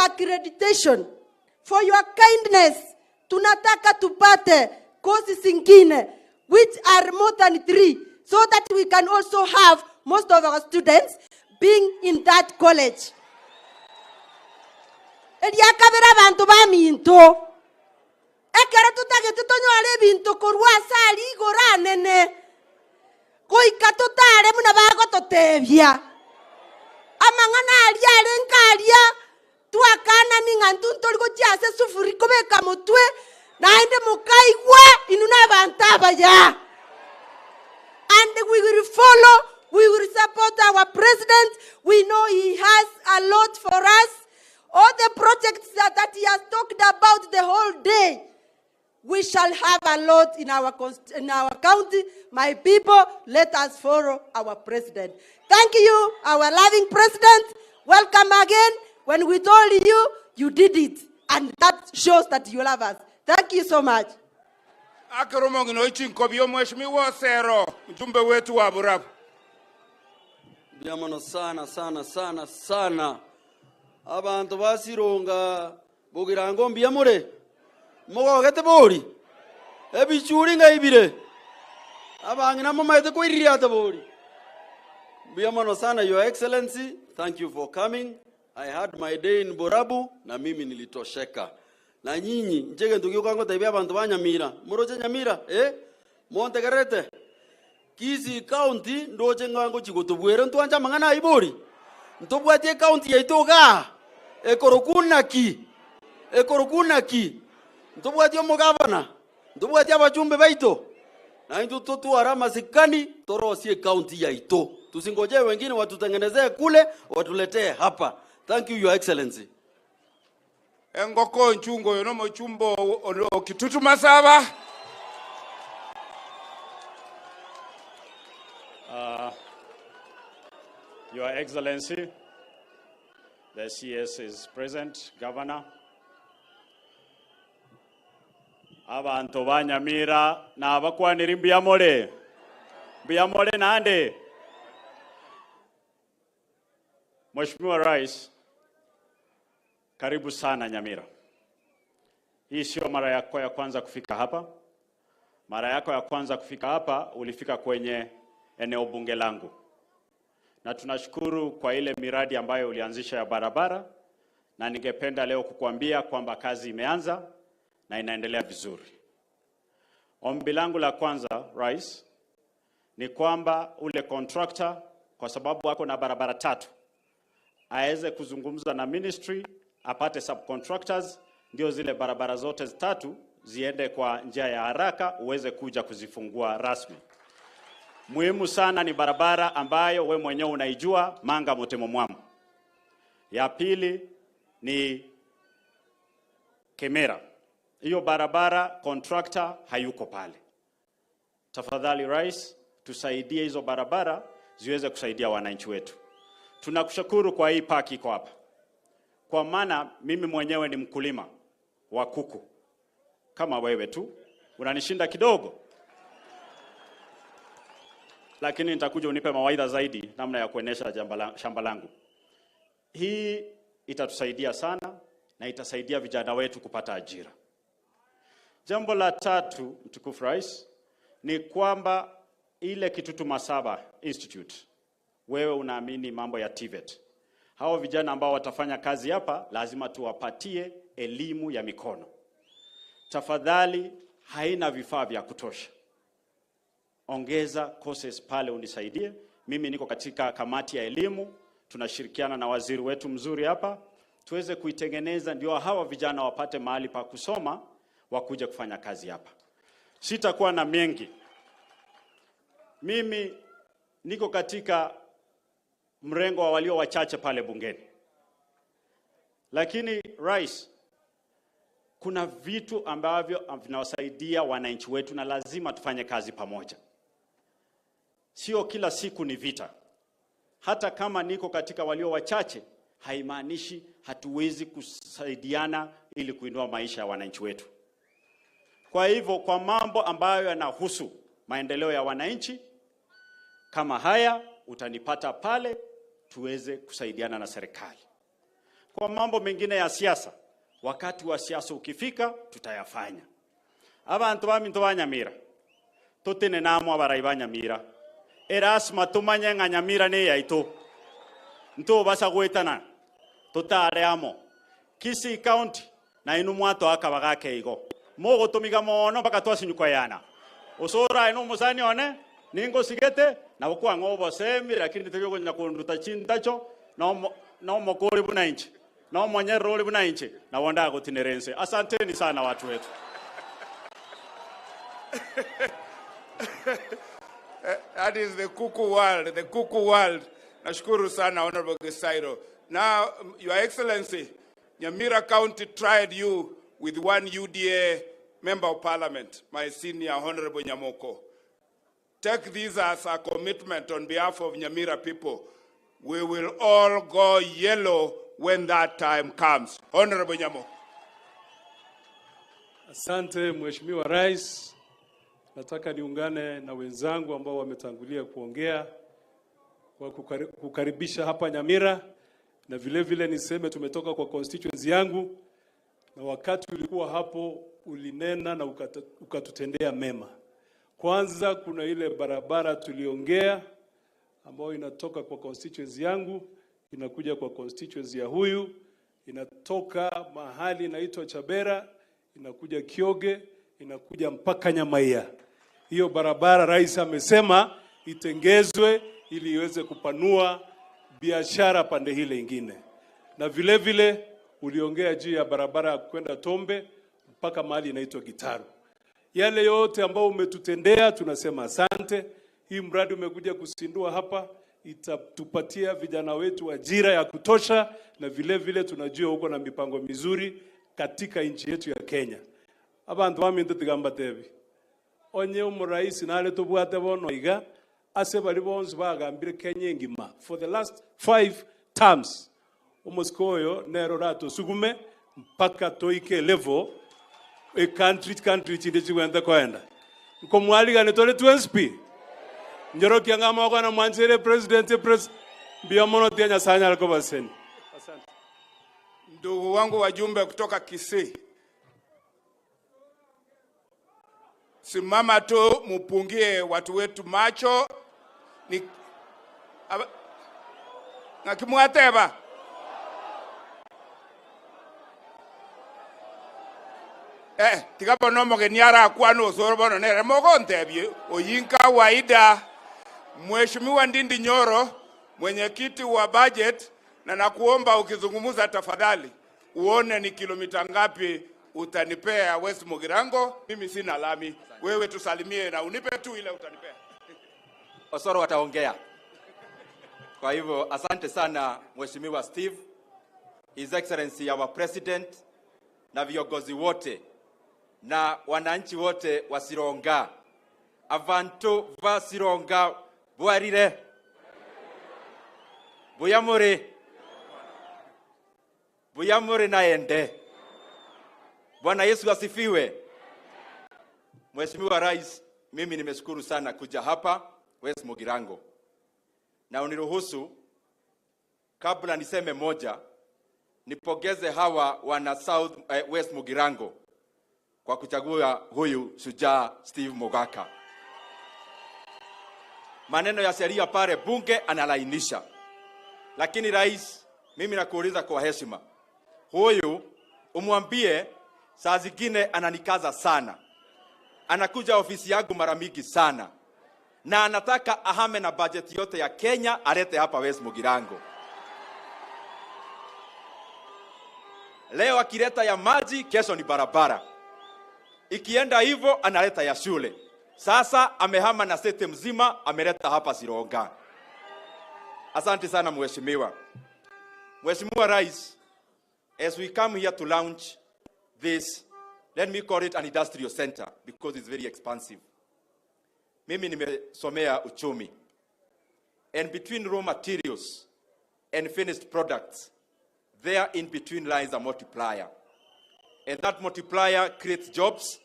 accreditation. For your kindness, tunataka tupate courses zingine which are more than 3, so that we can also have most of our students being in that college. Eliakabera bantu ba minto. Ekera tutage tutonyale bintu kurwa sali goranene. Koika tutare muna bago totebya. Amangana aliale nkalia tuakana ningantu ntoligo chase sufuri kobeka mutwe naende mukaiwa inuna bantaba ya. And we will follow, we will support our president. We know he has a lot for us. All the projects that he has talked about the whole day, we shall have a lot in our county. My people, let us follow our president. Thank you, our loving president. Welcome again. When we told you, you did it. And that shows that you love us. Thank you so much. Akaromongi no ichinkobyo mheshimiwa Sero, mjumbe wetu wa Burabu. Biamono sana. Abantu basironga bogirango mbiamure. Mogo gete bori. Ebichuri ngaibire. Abangina mamaite ko iriata bori. Biamono sana, Your Excellency. Thank you for coming. I had my day in Burabu na mimi nilitosheka. Na nyinyi njege ndugyo kango taibia abantu ba Nyamira. Muroje Nyamira, Montegarete. Kisii County ndoje ngango chigotobwere ntwanja mangana ibori. Ntobwatie county yaitoga. Ekorokuna ki. Ntobwatie mugavana. Ntobwatie abachumbe baito. Na ndio tuara masikani torosie county yaito. Tusingoje wengine watutengenezee kule watuletee hapa. Thank you, Your Excellency. Engoko nchungo yono mochumbo okitutu masaba. Your Excellency, the CS is present, Governor. Abantu ba Nyamira na abakwanira mbiamole. Mbiamole nande. Mheshimiwa Rais, karibu sana Nyamira. Hii sio mara yako ya kwanza kufika hapa. Mara yako ya kwanza kufika hapa ulifika kwenye eneo bunge langu. Na tunashukuru kwa ile miradi ambayo ulianzisha ya barabara, na ningependa leo kukuambia kwamba kazi imeanza na inaendelea vizuri. Ombi langu la kwanza, Rais, ni kwamba ule contractor, kwa sababu wako na barabara 3, aweze kuzungumza na ministry, apate subcontractors, ndio zile barabara zote 3 ziende kwa njia ya haraka, uweze kuja kuzifungua rasmi. Muhimu sana ni barabara ambayo we mwenyewe unaijua, Manga Motemo Mwamu. Ya pili ni Kemera. Hiyo barabara contractor hayuko pale. Tafadhali Rais, tusaidie hizo barabara ziweze kusaidia wananchi wetu. Tunakushukuru kwa hii park iko hapa. Kwa maana mimi mwenyewe ni mkulima wa kuku. Kama wewe tu, unanishinda kidogo. Lakini nitakuja unipe mawaidha zaidi namna ya kuenesha shamba langu. Hii itatusaidia sana na itasaidia vijana wetu kupata ajira. Jambo la 3, mtukufu Rais, ni kwamba ile Kitutu Masaba Institute, wewe unaamini mambo ya TVET. Hao vijana ambao watafanya kazi hapa lazima tuwapatie elimu ya mikono. Tafadhali, haina vifaa vya kutosha. Ongeza courses pale unisaidie. Mimi niko katika kamati ya elimu, tunashirikiana na waziri wetu mzuri hapa, tuweze kuitengeneza ndio hawa vijana wapate mahali pa kusoma, wakuja kufanya kazi hapa. Sitakuwa na mengi. Mimi niko katika mrengo wa walio wachache pale bungeni. Lakini Rais, kuna vitu ambavyo vinawasaidia wananchi wetu na lazima tufanye kazi pamoja. Sio kila siku ni vita. Hata kama niko katika walio wachache, haimaanishi hatuwezi kusaidiana ili kuinua maisha ya wananchi wetu. Kwa hivyo, kwa mambo ambayo yanahusu maendeleo ya wananchi kama haya, utanipata pale tuweze kusaidiana na serikali. Kwa mambo mengine ya siasa, wakati wa siasa ukifika, tutayafanya. Abantu baminto ba Nyamira, tutine namwe abarai ba Nyamira. Erasma tumanye nga Nyamira ne yaitu. Nto basa gwetana. Tutare amo. Kisii County na inu mwato akabaga keigo. Mogo tumiga mono baka twasinyuko yana. Osora ino musani one ningo sigete na bokwa ngobo semi lakini tebyo nya kunduta chintacho no mokori buna inchi. No mwenye roli buna inchi na wanda kutinerense. Asanteni sana watu wetu. That is the cuckoo world, the cuckoo world. Nashukuru sana, Honorable Gusii. Now, Your Excellency, Nyamira County tried you with one UDA Member of Parliament, my senior Honorable Nyamoko. Take this as a commitment on behalf of Nyamira people. We will all go yellow when that time comes. Honorable Nyamoko. Asante Mheshimiwa Rais. Nataka niungane na wenzangu ambao wametangulia kuongea kwa kukaribisha hapa Nyamira, na vile vile niseme tumetoka kwa constituency yangu, na wakati ulikuwa hapo ulinena na ukatutendea mema. Kwanza kuna ile barabara tuliongea ambayo inatoka kwa constituency yangu inakuja kwa constituency ya huyu, inatoka mahali inaitwa Chabera inakuja Kioge inakuja mpaka Nyamaiya. Hiyo barabara rais amesema itengezwe ili iweze kupanua biashara pande hile ingine. Na vile vile uliongea juu ya barabara kwenda Tombe mpaka mahali inaitwa Gitaru. Yale yote ambao umetutendea tunasema asante. Hii mradi umekuja kusindua hapa itatupatia vijana wetu ajira ya kutosha, na vile vile tunajua uko na mipango mizuri katika nchi yetu ya Kenya. Abantu baminto tigamba tebi. Onye umurais nale tubwate bono iga ase bali bonse bagambire Kenya ngima for the last 5 terms. Umuskoyo nero rato sugume mpaka toike level a country chinde chiwenda kwenda. Nko mwali gane tole 2SP. Njoro kiangama kwa na mwanzere president biamono tianya sanya alko baseni. Asante. Ndugu wangu wajumbe kutoka Kisii. Simama tu mupungie watu wetu macho ni ngakimwateba tigapo no mogeniara kwano sorobono nere mogontebye oyinka waida. Mheshimiwa Ndindi Nyoro, mwenyekiti wa budget, na nakuomba ukizungumza tafadhali uone ni kilomita ngapi utanipea West Mugirango. Mimi sina lami, wewe tusalimie na unipe tu ile utanipea. Osoro wataongea. Kwa hivyo asante sana Mheshimiwa Steve, His Excellency our President, na viongozi wote na wananchi wote wa Sironga. Avanto va Sironga bwarire. Buyamore naende. Bwana Yesu asifiwe. Mheshimiwa Rais, mimi nimeshukuru sana kuja hapa West Mugirango. Na uniruhusu kabla niseme moja, nipongeze hawa wana South West Mugirango kwa kuchagua huyu shujaa Steve Mogaka. Maneno ya sheria pale bunge analainisha. Lakini Rais, mimi nakuuliza kwa heshima, huyu umwambie saa zingine ananikaza sana. Anakuja ofisi yangu mara mingi sana. Na anataka ahame na budget yote ya Kenya alete hapa West Mugirango. Leo akileta ya maji, kesho ni barabara. Ikienda hivyo analeta ya shule. Sasa amehama na sete mzima ameleta hapa Sironga. Asante sana mheshimiwa. Mheshimiwa Rais, as we come here to launch this, let me call it an industrial center because it's very expansive. Mimi nimesomea uchumi. And between raw materials and finished products, there in between lies a multiplier. And that multiplier creates jobs,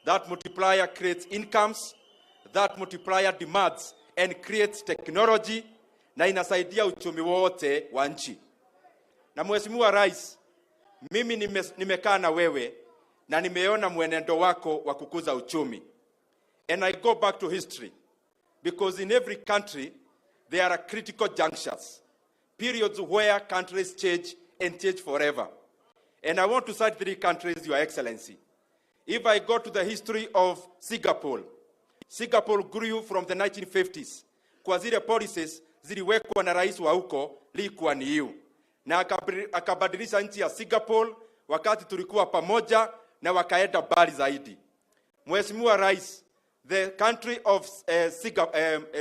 that multiplier creates incomes, that multiplier demands and creates technology, na inasaidia uchumi wote wa nchi. Na Mheshimiwa Rais, mimi nimekaa na wewe na nimeona mwenendo wako wa kukuza uchumi. And I go back to history, because in every country there are critical junctures, periods where countries change and change forever. And I want to cite 3 countries, Your Excellency. If I go to the history of Singapore, Singapore grew from the 1950s. Kwa zile policies ziliwekwa na rais wa huko Lee Kuan Yew, na akabadilisha nchi ya Singapore wakati tulikuwa pamoja na wakaenda mbali zaidi. Mheshimiwa Rais, the country of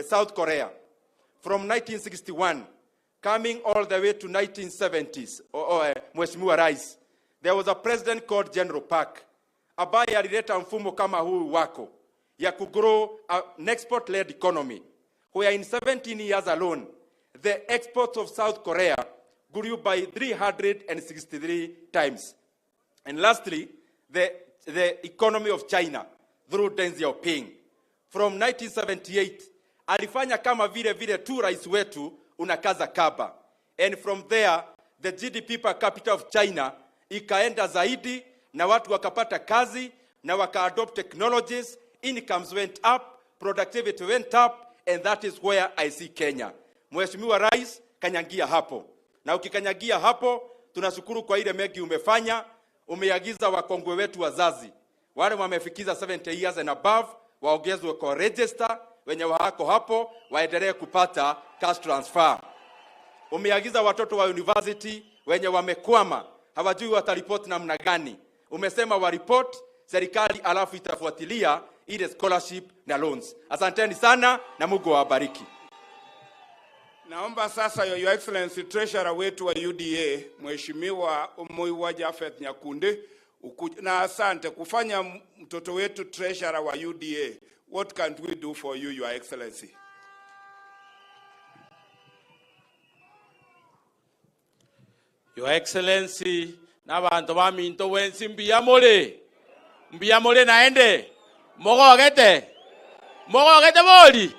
South Korea, from 1961 coming all the way to 1970s, Mheshimiwa Rais, there was a president called General Park ambaye alileta mfumo kama huu wako ya kugrow an export-led economy, where in 17 years alone, the exports of South Korea grew by 363 times. And lastly, the economy of China through Deng Xiaoping. From 1978, alifanya kama vile tu rais wetu unakaza kaba. And from there, the GDP per capita of China ikaenda zaidi, na watu wakapata kazi, na waka-adopt technologies, incomes went up, productivity went up, and that is where I see Kenya. Mheshimiwa Rais, kanyangia hapo. Na ukikanyagia hapo, tunashukuru kwa ile mengi umefanya. Umeagiza wakongwe wetu wazazi, wale wamefikiza 70 years and above, waongezwe kwa register, wenye wako hapo waendelee kupata cash transfer. Umeagiza watoto wa university wenye wamekwama, hawajui wataripoti namna gani. Umesema wa report, serikali alafu itafuatilia ile scholarship na loans. Asanteni sana na Mungu awabariki. Naomba sasa Your Excellency Treasurer wetu wa UDA, Mheshimiwa Umuiwa Jafeth Nyakundi, na asante kufanya mtoto wetu Treasurer wa UDA. What can we do for you, Your Excellency? Your Excellency, n'abantu baminto wensi mbiyamole naende mogogete boli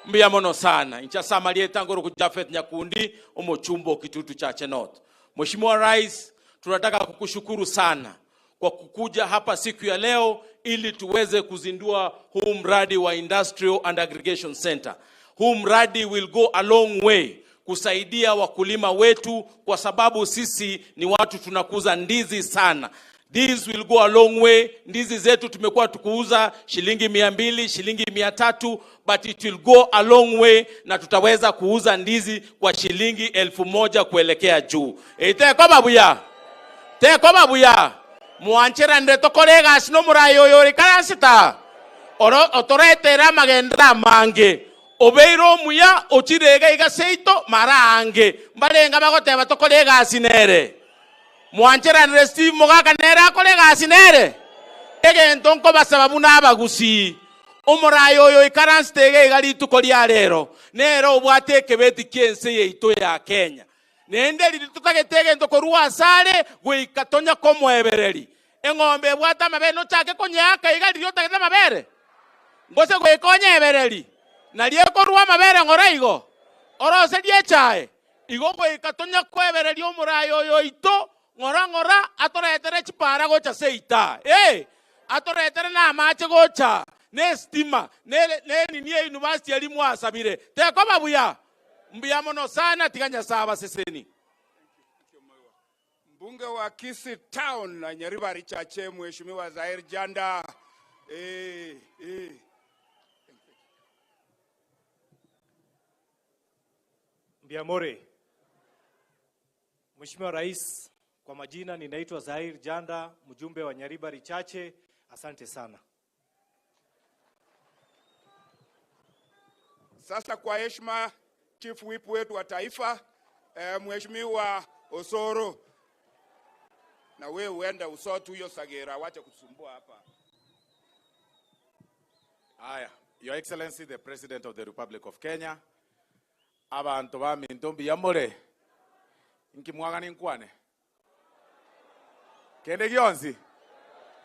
mbiyamono sana incha samalie tangoro ku Jafeth Nyakundi omochumbo kitutu cha Chenot. Mheshimiwa Rais, tunataka kukushukuru sana kwa kukuja hapa siku ya leo ili tuweze kuzindua huu mradi wa Industrial and Aggregation Center. Huu mradi will go a long way kusaidia wakulima wetu, kwa sababu sisi ni watu tunakuza ndizi sana. This will go a long way. Ndizi zetu tumekuwa tukuuza shilingi 200, shilingi 300, but it will go a long way na tutaweza kuuza ndizi kwa shilingi 1000 kuelekea juu. Teko babuya. Mwanchera ndeto kolega sino murayo yori karasita. Otoretera magenda mange. Obeiro muya ochirega igaseito marange. Mbalenga bagoteba to kolega sinere. Mwanchera Steve Mogaka nera kolega sinere. Ege ntonko basababu naba Gusii. Omurayo yo ikaranstege igali tukolia rero. Nero obwate kebeti kiense yeito ya Kenya. Nende litutaketege ntokorua sale gwikatonya komwebereri. Engombe bwata mabeno chake konyaka igali yotaketa mabere. Ngose gwikonye ebereri. Nalieko ruwa mabere ngoraigo. Orose die chae. Igo gwikatonya kwebereri omurayo yo ito. Ngora atoretere chipara gocha seita. Atoretere na mache gocha. Ne stima. Ne niye university elimu asabire. Teko babuya. Mbiyamono sana tiganya saba seseni. Mbunge wa Kisii Town na Nyaribari Chache, Mheshimiwa Zahir Janda. Mbiyamore. Mheshimiwa Rais, kwa majina ninaitwa Zahir Janda, mjumbe wa Nyaribari Chache. Asante sana. Sasa kwa heshima Chief Whip wetu wa taifa, Mheshimiwa Osoro, na wewe uenda usotu hiyo sagera, wacha kusumbua hapa. Aya, Your Excellency the President of the Republic of Kenya, abantu baminto mbiyamole nkimwaga ninkwane kende gionzi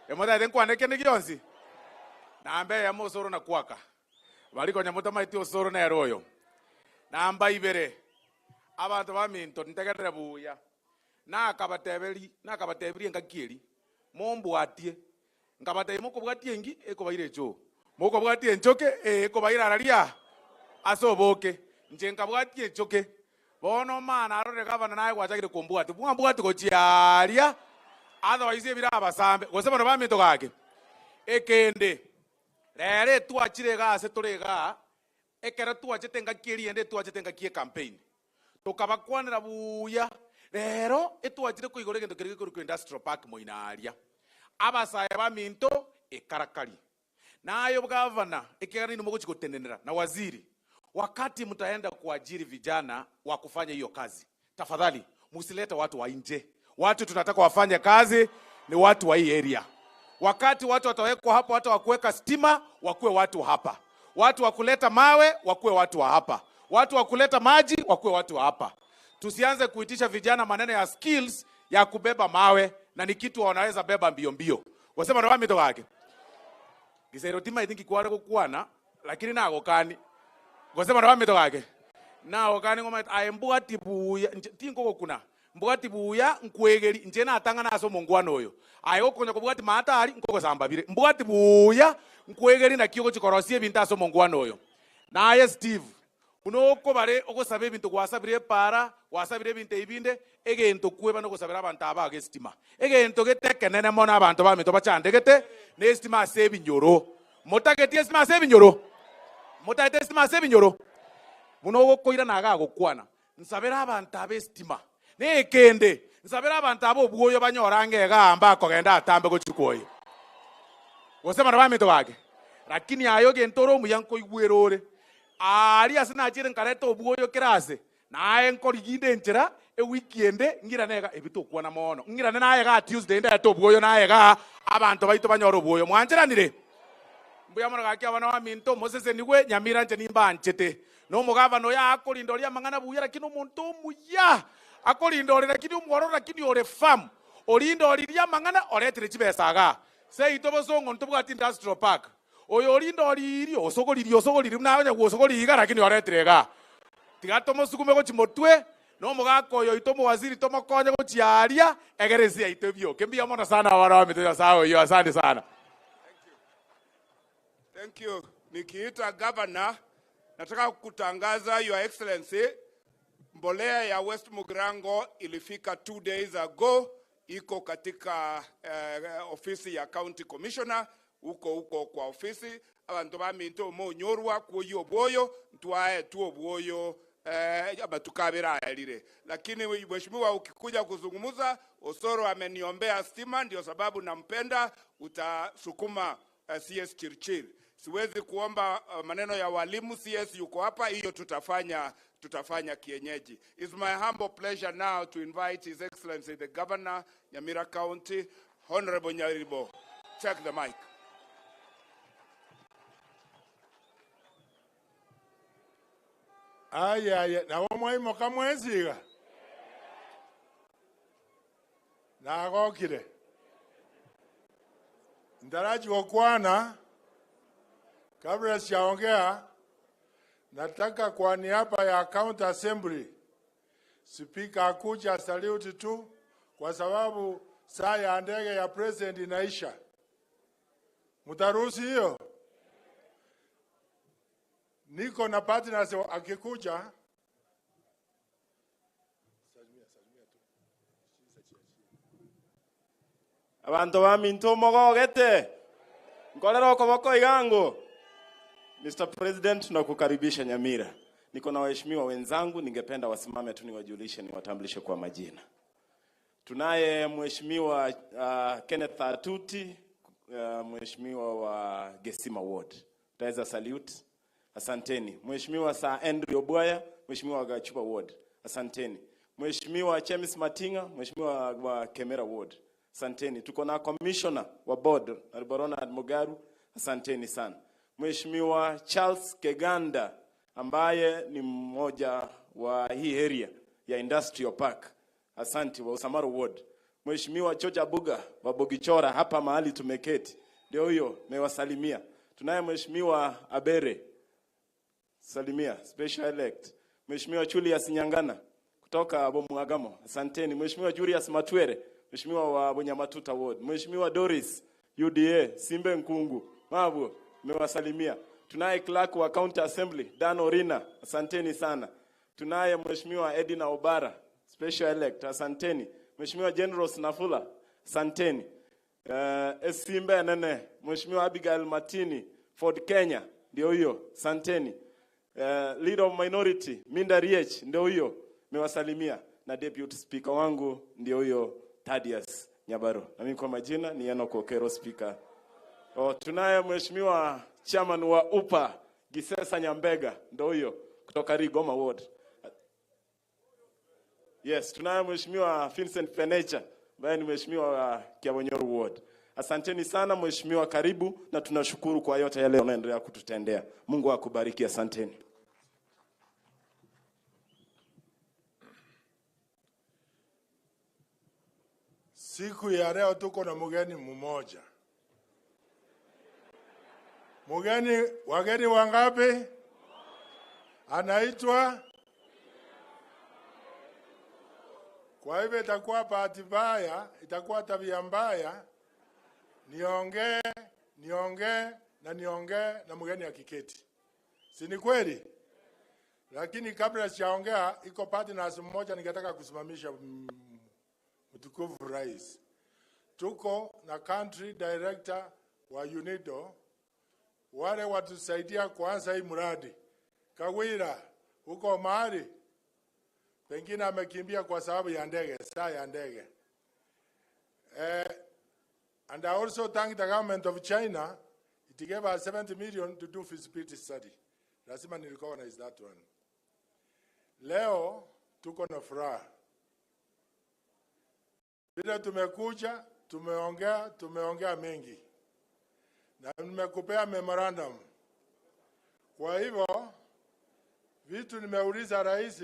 emoda denkwane kende gionzi nambe ya Osoro na kwaka baliko nyamuta maiti Osoro na royo namba ibere abantu baminto ntegerera buya na kabateberi ngakieri mombwatie ngabate mukubwatie ngi ekobaire jo mukubwatie njoke ekobaira araria asoboke nje ngabwatie njoke bono mana arore gavana naye gwachagire kumbwati bwambwati gochiaria otherwise ebira abasambe gosema no baminto gake ekende rere twachire gase turega ekera twachete ngakieri ende twachete ngakie campaign tukabakwanira buya rero etwachire kuigore gendo kirige kuri industrial park moinaria abasaya baminto ekarakari nayo gavana ekigani nimogochi kutenenera na waziri wakati mtaenda kuajiri vijana wa kufanya hiyo kazi tafadhali msilete watu wa nje. Watu tunataka wafanye kazi ni watu wa hii area. Wakati watu watawekwa hapa, watu wa kuweka stima wakuwe watu hapa, watu wa kuleta mawe wakuwe watu wa hapa, watu wa kuleta maji wakuwe watu wa hapa. Tusianze kuitisha vijana maneno ya skills ya kubeba mawe na ni kitu wanaweza beba mbio mbio. Wasema na wamito wake Gisero tima itingi kuwara kukwana lakini na agokani wasema na wamito wake na agokani ngoma ayembuga tibuya tingo kuna mbuga tibuya nkwegeri njena atanga naso mongwana oyo ayo konya kubwati matari nkoko sambabire mbuga tibuya nkwegeri na kiyo chikorosie bintaso mongwana oyo naye Steve unoko bare ogosabe bintu gwasabire para wasabire binte ibinde egento kweba no gusabira abantu abage stima egento getekenene mona abantu bamito bachandegete ne stima sebi nyoro motageti stima sebi nyoro motageti stima sebi nyoro muno koira naga gukwana nsabira abantu abe stima ne kende nsabira abantu abo bwoyo banyorange gamba akogenda atambe gochikoyi wasema na bamito bage lakini ayo gentoro muyanko igwerore ari asina chire nkareto bwoyo kirase naye nkoriginde nchira eweekende ngira nega ebitokwa na mono ngira naye ga Tuesday nda to bwoyo naye ga abantu baito banyoro bwoyo mwanjiranire mbuya mono gaki abana wa minto Moses niwe Nyamira nje nimba nchete no mugavano ya akolindoria mangana buya lakini umuntu muya akolindorira lakini umworo lakini ore farm olindoriria mangana oretire chibesaga sei tobosongo ntobwati industrial park oyo olindoriri osogoriri nawe gwosogoririga lakini oretirega tigato mosukume gochimotwe no mugako oyo itomo waziri tomo konye gochiaria egeresia itobio kembia mona sana wana wa mitoya sawa hiyo asante sana. Thank you. Nikiita governor nataka kutangaza Your Excellency mbolea ya West Mugrango ilifika 2 days ago iko katika ofisi ya county commissioner uko kwa ofisi abantu baminto monyorwa kuyo boyo ntwae tuo boyo abatukabira alire lakini mheshimiwa ukikuja kuzungumza Osoro ameniombea stima ndio sababu nampenda utasukuma CS Chirchir siwezi kuomba maneno ya walimu CS yuko hapa hiyo tutafanya kienyeji. It's my humble pleasure now to invite His Excellency the Governor Nyamira County Honorable Nyaribo. Check the mic. Aya na wamwe moka mweziga na agokire ndaraji okwana kabla sijaongea nataka kwa niaba ya county assembly speaker akuja salute tu kwa sababu saa ya ndege ya president inaisha. Mutaruhusu hiyo? Niko na partners akikuja. Abantu baminto mogogete. Nkolera okoboko igango. Mr. President, tunakukaribisha Nyamira. Niko na waheshimiwa wenzangu, ningependa wasimame tu niwajulishe niwatambulishe kwa majina. Tunaye mheshimiwa Kenneth Atuti, mheshimiwa wa Gesima Ward. Taweza salute. Asanteni. Mheshimiwa Sir Andrew Obwaya, mheshimiwa wa Gachupa Ward. Asanteni. Mheshimiwa Chemis Matinga, mheshimiwa wa Kemera Ward. Asanteni. Tuko na commissioner wa board, Alborona Mugaru. Asanteni sana. Mheshimiwa Charles Keganda ambaye ni mmoja wa hii area ya Industrial Park. Asante wa Usamaro Ward. Mheshimiwa Chocha Buga wa Bogichora hapa mahali tumeketi. Ndio huyo mewasalimia. Tunaye mheshimiwa Abere. Salimia special elect. Mheshimiwa Julius Nyangana kutoka Bomuagamo. Asanteni. Mheshimiwa Julius Matwere, Mheshimiwa wa Bunyamatuta Ward. Mheshimiwa Doris, UDA, Simbe Nkungu. Mabu, mewasalimia. Tunaye clerk wa County Assembly, Dan Orina. Asanteni sana. Tunaye Mheshimiwa Edina Obara, Special Elect. Asanteni. Mheshimiwa General Nafula. Asanteni. Simbe nene. Mheshimiwa Abigail Matini, Ford Kenya. Ndio hiyo. Asanteni. Leader of Minority, Minda Riech. Ndio huyo. Mewasalimia. Na Deputy Speaker wangu ndio huyo, Thaddeus Nyabaro. Na mimi kwa majina ni Enoch Okero Speaker. Tunaye Mheshimiwa Chairman wa UPA, Gisesa Nyambega, ndio huyo, kutoka Rigoma Ward. Yes, tunaye Mheshimiwa Vincent Penecha, ambaye ni Mheshimiwa wa Kiabonyoru Ward. Asanteni sana Mheshimiwa, karibu, na tunashukuru kwa yote yale unaendelea kututendea. Mungu akubariki, asanteni. Siku ya leo tuko na mgeni mmoja. Wageni wangapi? Anaitwa. Kwa hivyo itakuwa bahati mbaya, itakuwa tabia mbaya niongee na mgeni akiketi. Si ni kweli? Lakini kabla sijaongea, iko partners mmoja ningetaka kusimamisha mtukufu rais. Tuko na country director wa UNIDO, wale watusaidia kuanza hii mradi. Kawira, huko mahali pengine amekimbia kwa sababu ya ndege, saa ya ndege. And I also thank the government of China. It gave us 70 million to do feasibility study. Lazima ni recognize that one. Leo tuko na furaha. Bila tumekuja, tumeongea mengi. Na nimekupea memorandum. Kwa hivyo, vitu nimeuliza rais,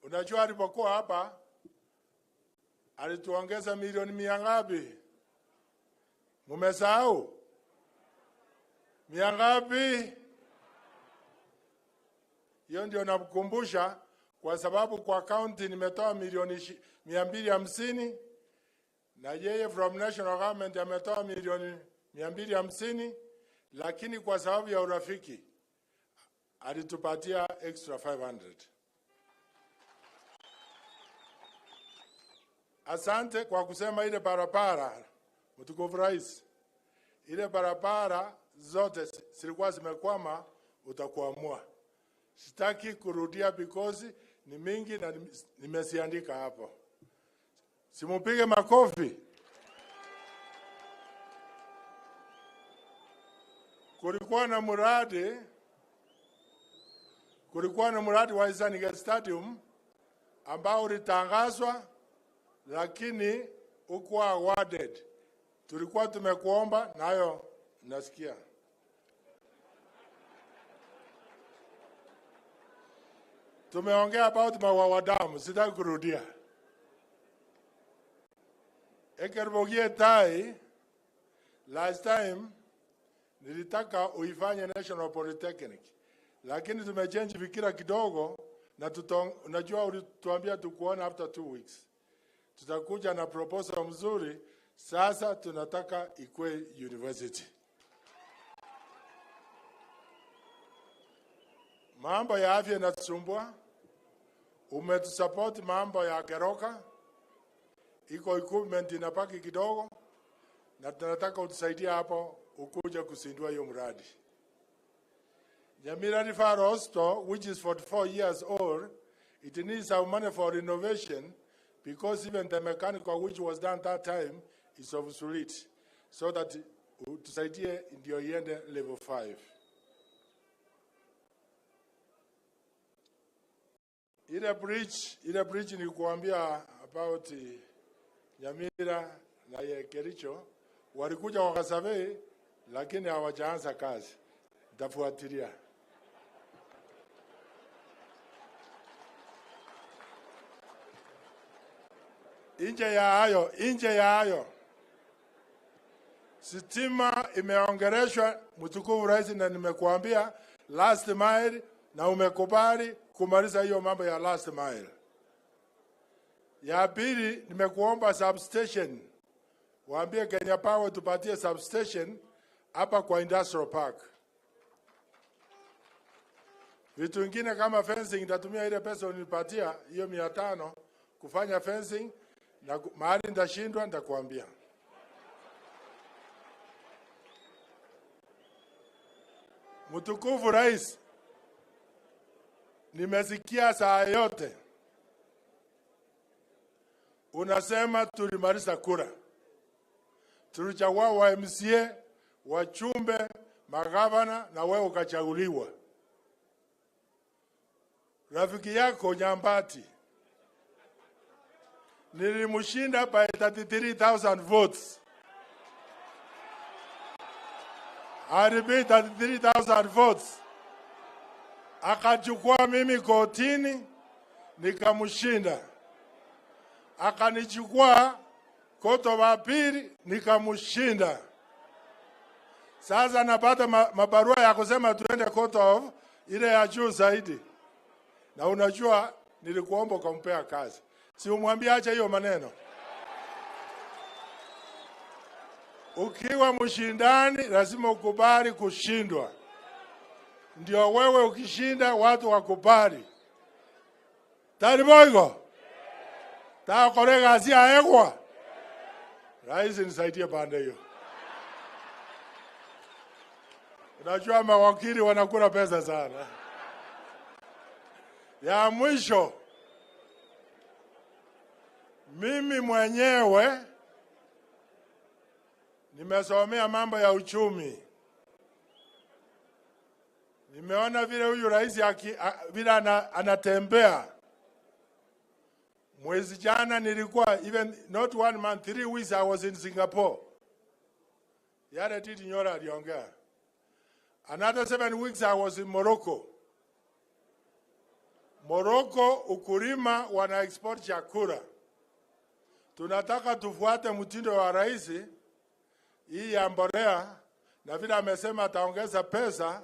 unajua alipokuwa hapa, alituongeza milioni 100 ngapi? Mumesahau? 100 ngapi? Hiyo ndio nakukumbusha, kwa sababu kwa county nimetoa milioni 250, na yeye from national government ametoa milioni 250, lakini kwa sababu ya urafiki alitupatia extra 500. Asante kwa kusema ile barabara, mtukufu rais. Ile barabara zote zilikuwa zimekwama, utakuamua. Sitaki kurudia because ni mingi na nimesiandika hapo. Simupige makofi. Kulikuwa na mradi wa Isaniga Stadium ambao ulitangazwa, lakini ukuwa awarded. Tulikuwa tumekuomba, nayo nasikia. Tumeongea about mawadamu, sitaki kurudia. Ekerbogie tai, last time, nilitaka uifanye National Polytechnic. Lakini tumechange fikira kidogo, na unajua ulituambia tukuona after 2 weeks. Tutakuja na proposal mzuri, sasa tunataka ikue university. Mambo ya afya inatusumbua, umetusupport mambo ya Keroka, iko equipment inapaki kidogo, na tunataka utusaidie hapo, ukuja kusindua hiyo mradi. Nyamira Referral Hospital, which is 44 years old, it needs our money for renovation, because even the mechanical which was done that time is obsolete, so that tusaidie ndio iende level 5. Ile bridge ni kuambia about Nyamira na Kericho, walikuja wakasurvey, lakini hawajaanza kazi. Nitafuatilia. Nje ya hayo, sitima imeongereshwa, mtukufu rais, na nimekuambia last mile na umekubali kumaliza hiyo mambo ya last mile. Ya pili, nimekuomba substation. Waambie Kenya Power tupatie substation hapa kwa Industrial Park. Vitu vingine kama fencing, nitatumia ile pesa unipatia hiyo 500 kufanya fencing, na mahali ndashindwa nitakuambia. Mtukufu Rais, nimesikia saa yote unasema tulimaliza kura. Tulichagua wa MCA, wachumbe, magavana na wewe ukachaguliwa. Rafiki yako Nyambati nilimshinda by 33,000 votes. I repeat, 33,000 votes. Akachukua mimi kotini nikamshinda. Akanichukua koto wa pili nikamshinda. Sasa napata mabarua ya kusema tuende court of ile ya juu zaidi. Na unajua nilikuomba kumpea kazi. Si umwambie acha hiyo maneno. Ukiwa mshindani lazima ukubali kushindwa. Ndio wewe ukishinda watu wakubali. Tariboigo. Ta korega asia egwa. Rais nisaidie pande hiyo. Unajua mawakili wanakula pesa sana. Ya mwisho, mimi mwenyewe nimesomea mambo ya uchumi. Nimeona vile huyu rais vile anatembea. Mwezi jana nilikuwa even not 1 month, 3 weeks I was in Singapore. Yale Titi Nyora aliongea. Another 7 weeks I was in Morocco. Morocco ukulima wana export chakula. Tunataka tufuate mtindo wa rais hii ya mbolea, na vile amesema ataongeza pesa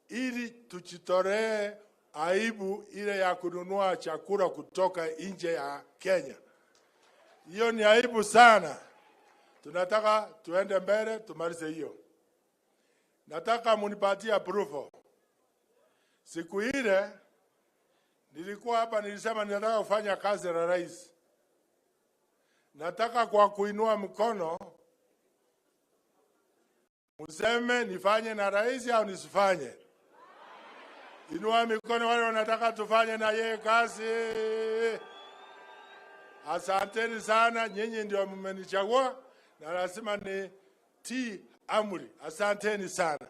ili tuchitolee aibu ile ya kununua chakula kutoka nje ya Kenya. Hiyo ni aibu sana. Tunataka tuende mbele tumalize hiyo. Nataka munipatie approval. Siku ile nilikuwa hapa nilisema ninataka kufanya kazi na rais. Nataka kwa kuinua mkono museme nifanye na rais au nisifanye. Inua mikono wale wanataka tufanye na yeye kazi. Asanteni sana, nyinyi ndio mmenichagua na lazima ni tii amri. Asanteni sana.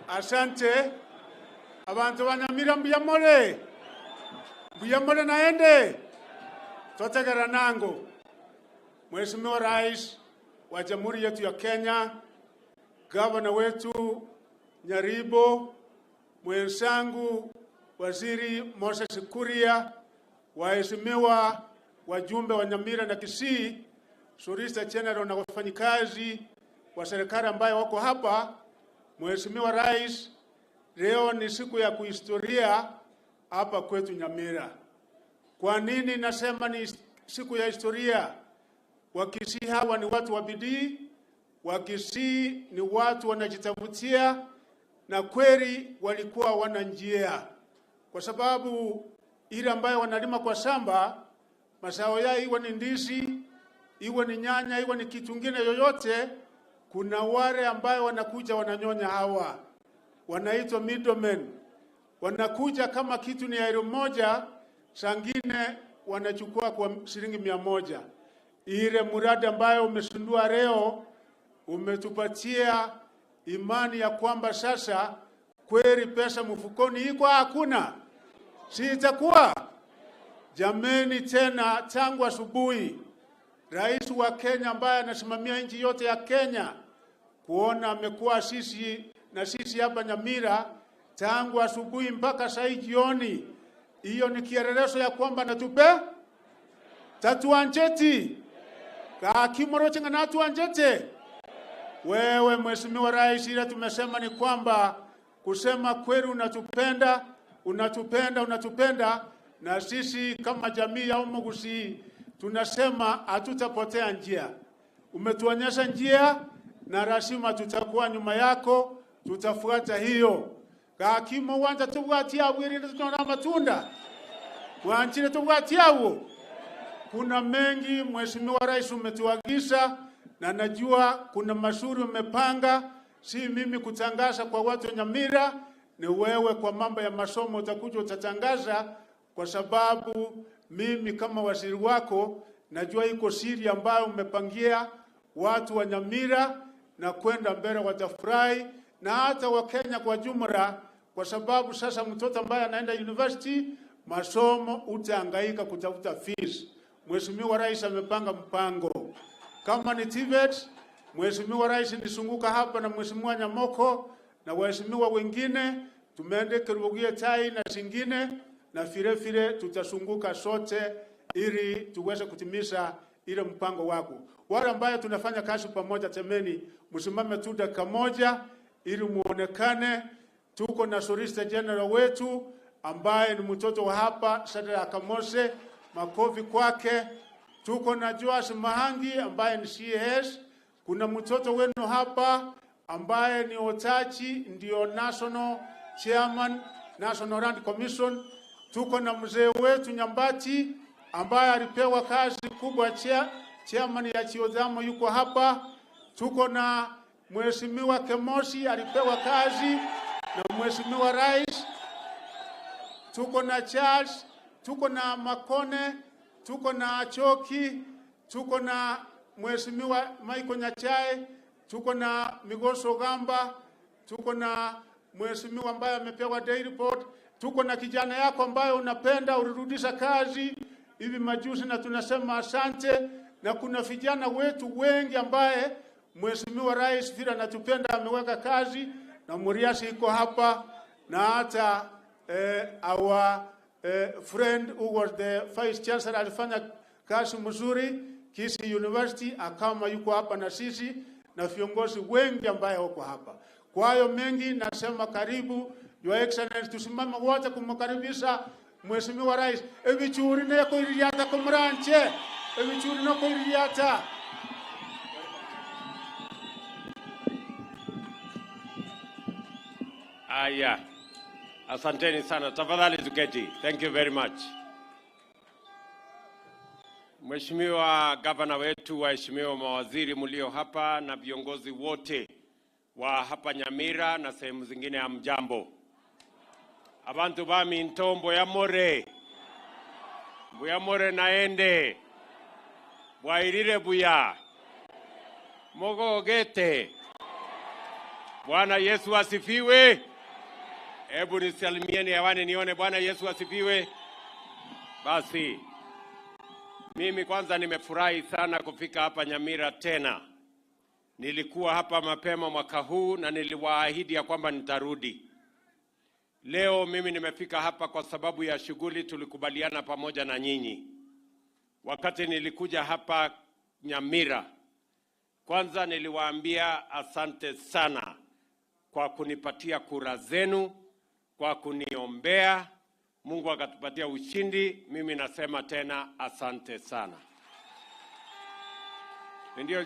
Asante. Abantu ba Nyamira mbuyamole naende. Totegera nango. Mheshimiwa Rais wa Jamhuri yetu ya Kenya, gavana wetu Nyaribo, mwenzangu Waziri Moses Kuria, waheshimiwa wajumbe wa Nyamira na Kisii, Solicitor General na wafanyikazi wa serikali ambayo wako hapa. Mheshimiwa Rais, leo ni siku ya kuhistoria hapa kwetu Nyamira. Kwa nini nasema ni siku ya historia? Wakisii hawa ni watu wa bidii, Wakisii ni watu wanajitafutia, na kweli walikuwa wana njia. Kwa sababu ile ambayo wanalima kwa shamba, mazao yao iwe ni ndizi, iwe ni nyanya, iwe ni kitu kingine yoyote, kuna wale ambayo wanakuja wananyonya hawa. Wanaitwa middlemen. Wanakuja kama kitu ni $1, sangine wanachukua kwa shilingi 100. Ile muradi ambayo umesundua leo umetupatia imani ya kwamba sasa kweli pesa mfukoni iko hakuna. Si itakuwa? Jameni, tena tangu asubuhi Rais wa Kenya ambaye anasimamia nchi yote ya Kenya kuona amekuwa sisi hapa Nyamira tangu asubuhi mpaka saa jioni. Hiyo ni kielelezo ya kwamba natupe tatuanjeti kakimoro chenga na tuanjete. Wewe Mheshimiwa Rais, ile tumesema ni kwamba kusema kweli unatupenda, na sisi kama jamii ya Gusii tunasema hatutapotea njia. Umetuonyesha njia na lazima tutakuwa nyuma yako, tutafuata hiyo. Kakimo wanja tuwatia wili tuna matunda. Wanchile tuwatia uo. Kuna mengi Mheshimiwa Rais umetuagiza, na najua kuna mashauri umepanga, si mimi kutangaza kwa watu wa Nyamira, ni wewe kwa mambo ya masomo utakuja utatangaza, kwa sababu mimi kama waziri wako najua iko siri ambayo umepangia watu wa Nyamira, na kwenda mbele watafurahi na hata wa Kenya kwa jumla, kwa sababu sasa mtoto ambaye anaenda university masomo utahangaika kutafuta fees. Mheshimiwa Rais amepanga mpango. Kama ni TVET, Mheshimiwa Rais nisunguka hapa na Mheshimiwa Nyamoko na waheshimiwa wengine, tumeende Kirubugie Tai na zingine, na vile tutasunguka sote ili tuweze kutimiza ile mpango wako. Wale ambao tunafanya kazi pamoja, temeni msimame tu dakika moja ili muonekane. Tuko na Solicitor General wetu ambaye ni mtoto wa hapa Sadara Kamose, makofi kwake. Tuko na Joas Mahangi ambaye ni CS. Kuna mtoto wenu hapa ambaye ni Otachi, ndio National Chairman, National Land Commission. Tuko na mzee wetu Nyambati ambaye alipewa kazi kubwa chairman ya Chiodhamo, yuko hapa. Tuko na Mheshimiwa Kemosi alipewa kazi na Mheshimiwa Rais. Tuko na Charles, tuko na Makone, tuko na Choki, tuko na Mheshimiwa Michael Nyachae, tuko na Migoso Gamba, tuko na Mheshimiwa ambaye amepewa day report, tuko na kijana yako ambaye unapenda ulirudisha kazi hivi majuzi na tunasema asante, na kuna vijana wetu wengi ambaye Mheshimiwa Rais vile anatupenda ameweka kazi, na Muriasi iko hapa, na hata our friend who was the Vice Chancellor alifanya kazi mzuri Kisii University, akama yuko hapa na sisi, na viongozi wengi ambaye wako hapa. Kwa hiyo mengi nasema karibu Your Excellency, tusimame wote kumkaribisha Mheshimiwa Rais. Ebichuri ne ko iriata kumranche, ebichuri no ko iriata. Aya, asanteni sana, tafadhali tuketi. Thank you very much. Mheshimiwa Gavana wetu, waheshimiwa mawaziri mlio hapa na viongozi wote wa hapa Nyamira na sehemu zingine, ya mjambo. Abantu bami ntombo ya more. Buya more naende. Bwairire buya. Mogo gete. Bwana Yesu asifiwe. Hebu nisalimieni hewani nione Bwana Yesu asifiwe. Basi mimi kwanza nimefurahi sana kufika hapa Nyamira tena. Nilikuwa hapa mapema mwaka huu na niliwaahidi ya kwamba nitarudi. Leo mimi nimefika hapa kwa sababu ya shughuli tulikubaliana pamoja na nyinyi. Wakati nilikuja hapa Nyamira, kwanza niliwaambia asante sana kwa kunipatia kura zenu, kwa kuniombea. Mungu akatupatia ushindi. Mimi nasema tena asante sana. Ndio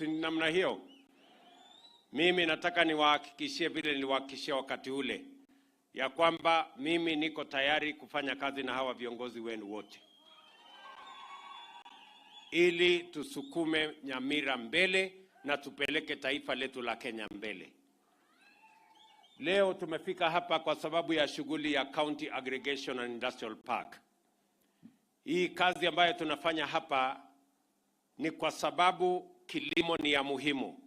namna hiyo. Mimi nataka niwahakikishie vile niliwahakikishia wakati ule, ya kwamba mimi niko tayari kufanya kazi na hawa viongozi wenu wote, ili tusukume Nyamira mbele na tupeleke taifa letu la Kenya mbele. Leo tumefika hapa kwa sababu ya shughuli ya County Aggregation and Industrial Park. Hii kazi ambayo tunafanya hapa ni kwa sababu kilimo ni ya muhimu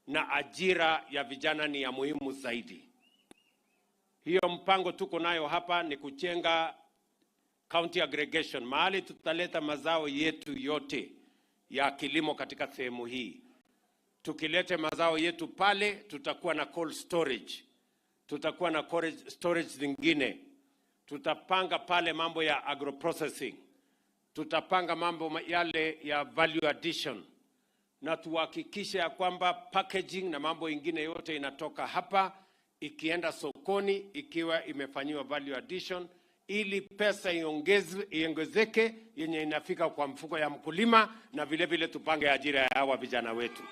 na ajira ya vijana ni ya muhimu zaidi. Hiyo mpango tuko nayo hapa ni kujenga County Aggregation, mahali tutaleta mazao yetu yote ya kilimo katika sehemu hii. Tukilete mazao yetu pale, tutakuwa na cold storage. Tutakuwa na storage zingine. tutapanga pale mambo ya agroprocessing, tutapanga mambo yale ya value addition, na tuhakikishe ya kwamba packaging na mambo ingine yote inatoka hapa ikienda sokoni ikiwa imefanyiwa value addition, ili pesa iongezeke yenye inafika kwa mfuko ya mkulima, na vile vile tupange ajira ya hawa vijana wetu.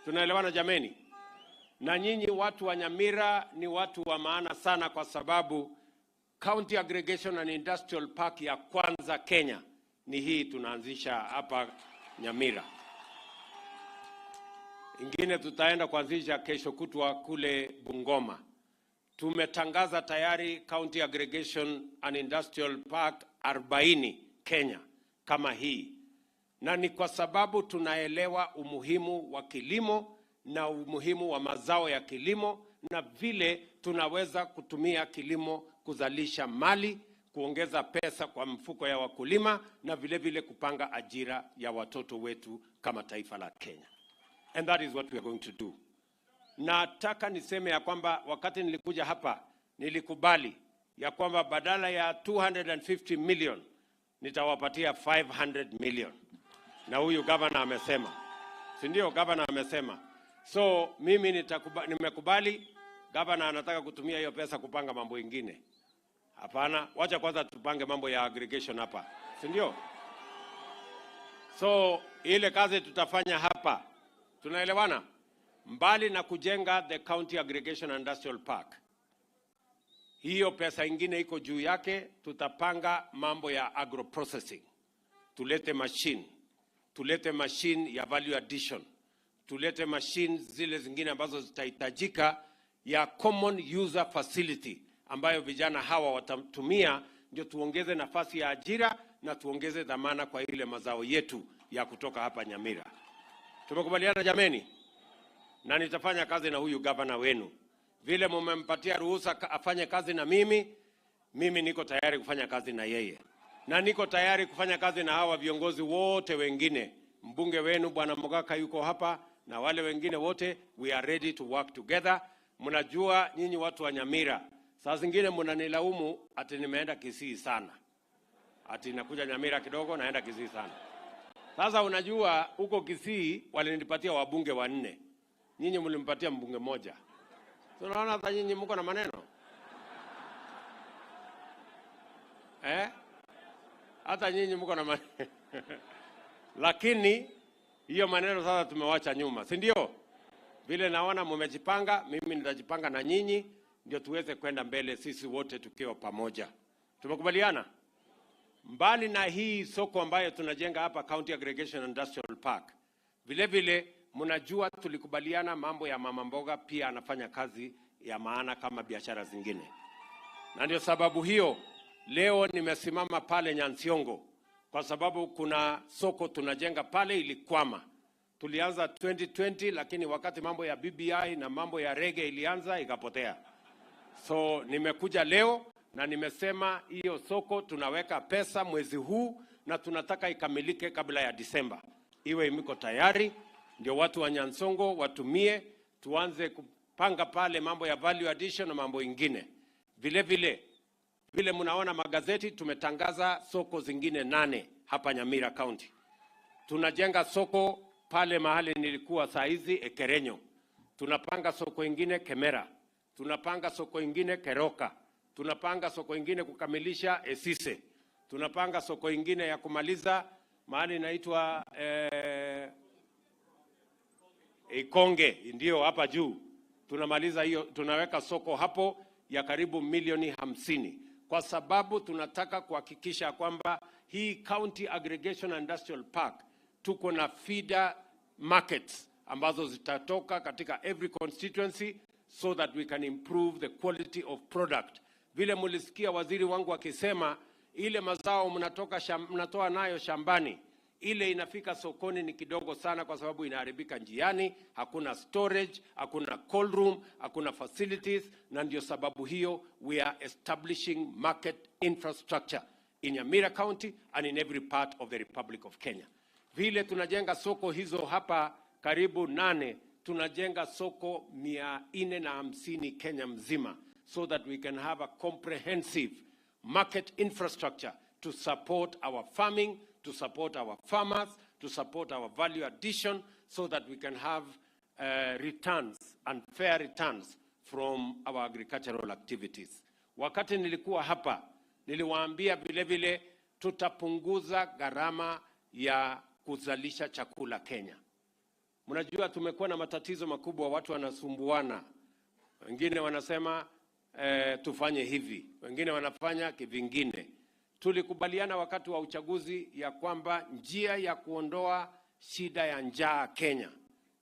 Tunaelewana jameni? Na nyinyi watu wa Nyamira ni watu wa maana sana, kwa sababu County Aggregation and Industrial Park ya kwanza Kenya ni hii tunaanzisha hapa Nyamira. Ingine tutaenda kuanzisha kesho kutwa kule Bungoma. Tumetangaza tayari County Aggregation and Industrial Park 40 Kenya kama hii. Na ni kwa sababu tunaelewa umuhimu wa kilimo na umuhimu wa mazao ya kilimo, na vile tunaweza kutumia kilimo kuzalisha mali, kuongeza pesa kwa mfuko ya wakulima, na vile vile kupanga ajira ya watoto wetu kama taifa la Kenya. And that is what we are going to do. Nataka niseme ya kwamba wakati nilikuja hapa nilikubali ya kwamba badala ya 250 million nitawapatia 500 million. Na huyu governor amesema. Si ndio governor amesema? So mimi nimekubali. Governor anataka kutumia hiyo pesa kupanga mambo ingine. Hapana, wacha kwanza tupange mambo ya aggregation hapa. Si ndio? So ile kazi tutafanya hapa. Tunaelewana? Mbali na kujenga the County Aggregation and Industrial Park, hiyo pesa ingine iko juu yake, tutapanga mambo ya agroprocessing. Tulete machine ya value addition. Tulete machine zile zingine ambazo zitahitajika ya common user facility ambayo vijana hawa watatumia, ndio tuongeze nafasi ya ajira na tuongeze dhamana kwa ile mazao yetu ya kutoka hapa Nyamira. Tumekubaliana jameni? Na nitafanya kazi na huyu governor wenu. Vile mumempatia ruhusa afanye kazi na mimi niko tayari kufanya kazi na yeye. Na niko tayari kufanya kazi na hawa viongozi wote wengine. Mbunge wenu Bwana Mogaka yuko hapa, na wale wengine wote, we are ready to work together. Mnajua nyinyi watu wa Nyamira, saa zingine mnanilaumu ati nimeenda Kisii sana. Ati nakuja Nyamira kidogo naenda Kisii sana. Sasa unajua huko Kisii walinipatia wabunge 4. Nyinyi mlimpatia mbunge 1. Tunaona hata nyinyi mko na maneno. Hata nyinyi mko na maneno. Lakini hiyo maneno sasa tumewacha nyuma, si ndio? Vile naona mmejipanga, mimi nitajipanga na nyinyi, ndio tuweze kwenda mbele sisi wote tukiwa pamoja. Tumekubaliana? Mbali na hii soko ambayo tunajenga hapa County Aggregation Industrial Park, vile vile mnajua tulikubaliana mambo ya mama mboga pia anafanya kazi ya maana kama biashara zingine. Na ndio sababu hiyo leo nimesimama pale Nyansiongo, kwa sababu kuna soko tunajenga pale ilikwama. Tulianza 2020, lakini wakati mambo ya BBI na mambo ya rege ilianza ikapotea. So nimekuja leo na nimesema hiyo soko tunaweka pesa mwezi huu, na tunataka ikamilike kabla ya Disemba. Iwe imiko tayari, ndio watu wa Nyansongo watumie, tuanze kupanga pale mambo ya value addition na mambo ingine. Vile mnaona magazeti, tumetangaza soko zingine 8 hapa Nyamira County. Tunajenga soko pale mahali nilikuwa saa hizi Ekerenyo. Tunapanga soko ingine Kemera. Tunapanga soko ingine Keroka. Tunapanga soko ingine kukamilisha Esise. Tunapanga soko ingine ya kumaliza mahali inaitwa Ikonge, ndio hapa juu. Tunamaliza hiyo, tunaweka soko hapo ya karibu milioni 50. Kwa sababu tunataka kuhakikisha kwamba hii County Aggregation and Industrial Park tuko na feeder markets ambazo zitatoka katika every constituency, so that we can improve the quality of product. Vile mulisikia waziri wangu akisema ile mazao mnatoa nayo shambani, ile inafika sokoni ni kidogo sana, kwa sababu inaharibika njiani, hakuna storage, hakuna cold room, hakuna facilities. Na ndio sababu hiyo we are establishing market infrastructure in Nyamira County and in every part of the Republic of Kenya. Vile tunajenga soko hizo hapa karibu 8, tunajenga soko 450 Kenya mzima, so that we can have a comprehensive market infrastructure to support our farming, to support our farmers, to support our value addition, so that we can have returns and fair returns from our agricultural activities. Wakati nilikuwa hapa, niliwaambia vile vile tutapunguza gharama ya kuzalisha chakula Kenya. Mnajua tumekuwa na matatizo makubwa, watu wanasumbuana. Wengine wanasema tufanye hivi, wengine wanafanya kivingine. Tulikubaliana wakati wa uchaguzi ya kwamba njia ya kuondoa shida ya njaa Kenya,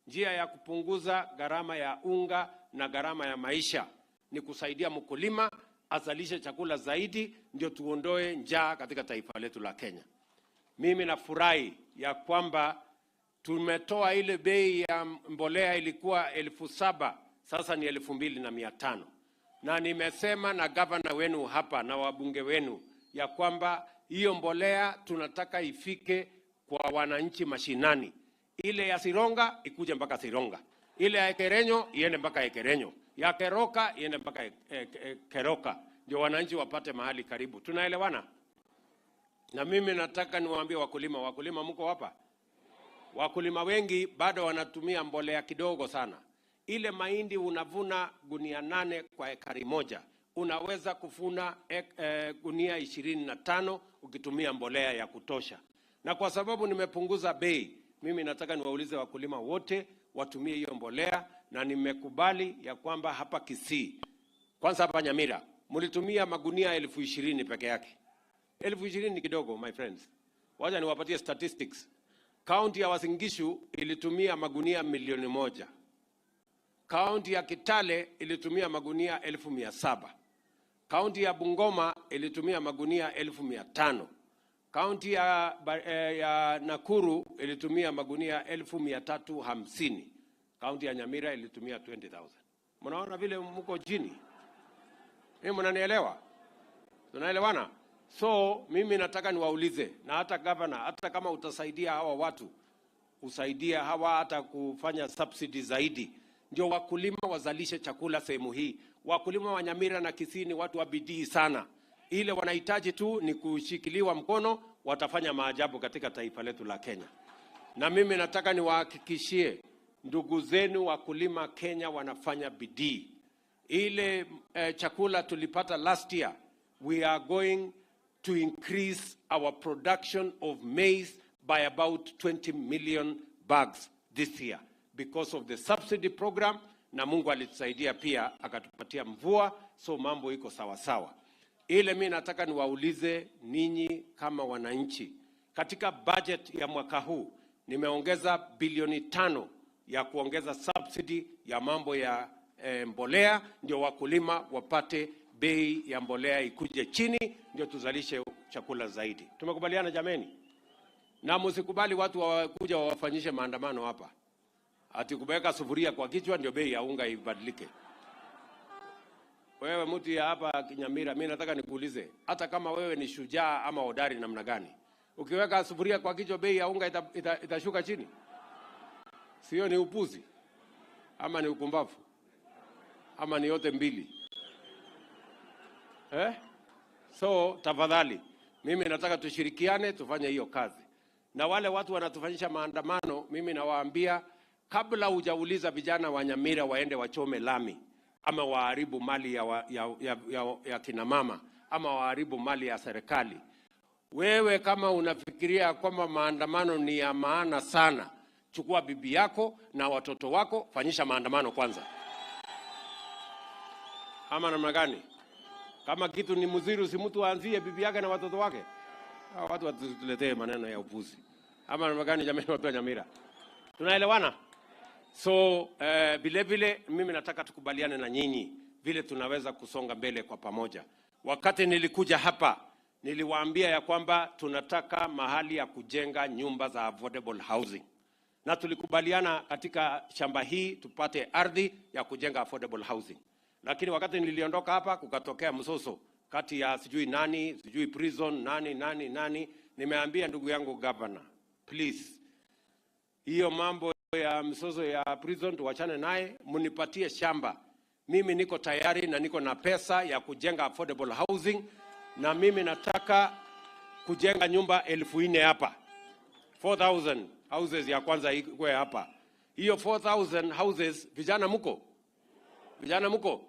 njia ya kupunguza gharama ya unga na gharama ya maisha ni kusaidia mkulima azalishe chakula zaidi, ndio tuondoe njaa katika taifa letu la Kenya. Mimi nafurahi ya kwamba tumetoa ile bei ya mbolea ilikuwa 7,000, sasa ni 2,500. Na nimesema na gavana wenu hapa na wabunge wenu ya kwamba hiyo mbolea tunataka ifike kwa wananchi mashinani. Ile ya Sironga ikuje mpaka Sironga, ile ya Ekerenyo iende mpaka Ekerenyo, ya Keroka iende mpaka Keroka, ndio wananchi wapate mahali karibu. Tunaelewana? Na mimi nataka niwaambie wakulima mko hapa? Wakulima wengi bado wanatumia mbolea kidogo sana. Ile mahindi unavuna gunia 8 kwa ekari moja, unaweza kuvuna gunia 25 ukitumia mbolea ya kutosha. Na kwa sababu nimepunguza bei, mimi nataka niwaulize wakulima wote watumie hiyo mbolea, na nimekubali ya kwamba hapa Kisii, kwanza hapa Nyamira, mlitumia magunia 20,000 peke yake. 20,000 ni kidogo my friends. Wacha niwapatie statistics. County ya Uasin Gishu ilitumia magunia 1,000,000. County ya Kitale ilitumia magunia 700,000. County ya Bungoma ilitumia magunia 500,000. County ya Nakuru ilitumia magunia 350,000. County ya Nyamira ilitumia 20,000. Mnaona vile mko chini? Mnanielewa? Tunaelewana? So mimi nataka niwaulize, na hata governor, hata kama utasaidia hawa watu, usaidia hawa hata kufanya subsidy zaidi, ndio wakulima wazalishe chakula sehemu hii. Wakulima wa Nyamira na Kisii ni watu wa bidii sana. Ile wanahitaji tu ni kushikiliwa mkono, watafanya maajabu katika taifa letu la Kenya. Na mimi nataka niwahakikishie ndugu zenu wakulima Kenya wanafanya bidii. Ile chakula tulipata last year, we are going to increase our production of maize by about 20 million bags this year because of the subsidy program, na Mungu alitusaidia pia akatupatia mvua, so mambo iko sawa sawa. Ile mimi nataka niwaulize ninyi kama wananchi, katika budget ya mwaka huu nimeongeza bilioni 5 ya kuongeza subsidy ya mambo ya mbolea, ndio wakulima wapate bei ya mbolea ikuje chini, ndio tuzalishe chakula zaidi. Tumekubaliana jameni? Na msikubali watu wakuja wafanyishe maandamano hapa, ati kubeka sufuria kwa kichwa ndio bei ya unga ibadilike. Wewe mtu ya hapa Nyamira, mimi nataka nikuulize, hata kama wewe ni shujaa ama hodari namna gani, ukiweka sufuria kwa kichwa bei ya unga itashuka chini? Sio ni upuzi? Ama ni ukumbavu? Ama ni yote mbili? So tafadhali, mimi nataka tushirikiane tufanye hiyo kazi. Na wale watu wanatufanyisha maandamano, mimi nawaambia, kabla hujauliza vijana wa Nyamira waende wachome lami ama waharibu mali ya kina mama ama waharibu mali ya serikali, wewe kama unafikiria kwamba maandamano ni ya maana sana, chukua bibi yako na watoto wako, fanyisha maandamano kwanza. Ama namna gani? Kama kitu ni mzuri, si mtu aanzie bibi yake na watoto wake. Watu watuletee maneno ya upuzi. Ama namna gani jamani, watu wa Nyamira? Tunaelewana? So vile vile mimi nataka tukubaliane na nyinyi vile tunaweza kusonga mbele kwa pamoja. Wakati nilikuja hapa, niliwaambia ya kwamba tunataka mahali ya kujenga nyumba za affordable housing. Na tulikubaliana katika shamba hii tupate ardhi ya kujenga affordable housing. Lakini wakati niliondoka hapa kukatokea msoso kati ya sijui prison nani. Nimeambia ndugu yangu governor, please, hiyo mambo ya msoso ya prison tuwachane naye, munipatie shamba mimi niko tayari na niko na pesa ya kujenga affordable housing, na mimi nataka kujenga nyumba 4,000 hapa. 4,000 houses ya kwanza ikuwe hapa. Hiyo 4,000 houses, vijana mko? Vijana mko?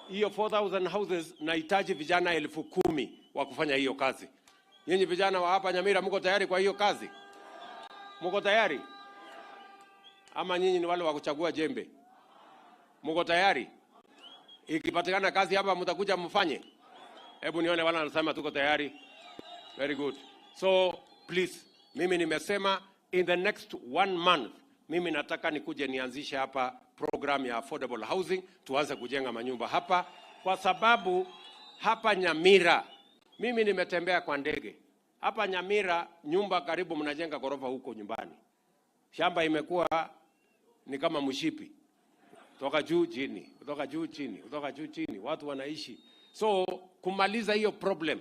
Hiyo 4,000 houses nahitaji vijana 10,000 wa kufanya hiyo kazi. Nyinyi vijana wa hapa Nyamira mko tayari kwa hiyo kazi? Mko tayari? Ama nyinyi ni wale wa kuchagua jembe? Mko tayari? Ikipatikana kazi hapa mtakuja mfanye? Hebu nione wala wanasema tuko tayari. Very good. So please, mimi nimesema in the next 1 month mimi nataka nikuje nianzishe hapa program ya affordable housing, tuanze kujenga manyumba hapa, kwa sababu hapa Nyamira mimi nimetembea kwa ndege. Hapa Nyamira nyumba karibu mnajenga ghorofa huko nyumbani. Shamba imekuwa ni kama mshipi. Kutoka juu chini, kutoka juu chini, kutoka juu chini, watu wanaishi. So kumaliza hiyo problem,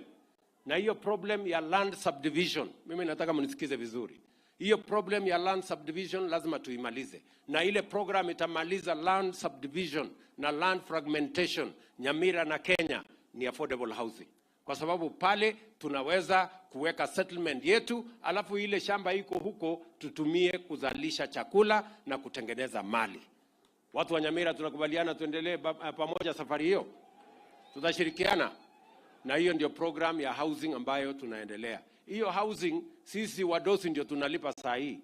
na hiyo problem ya land subdivision, mimi nataka mnisikize vizuri. Hiyo problem ya land subdivision lazima tuimalize. Na ile program itamaliza land subdivision na land fragmentation Nyamira na Kenya ni affordable housing. Kwa sababu pale tunaweza kuweka settlement yetu, alafu ile shamba iko huko tutumie kuzalisha chakula na kutengeneza mali. Watu wa Nyamira tunakubaliana tuendelee pamoja safari hiyo. Tutashirikiana. Na hiyo ndio program ya housing ambayo tunaendelea. Hiyo housing sisi wadosi ndio tunalipa saa hii.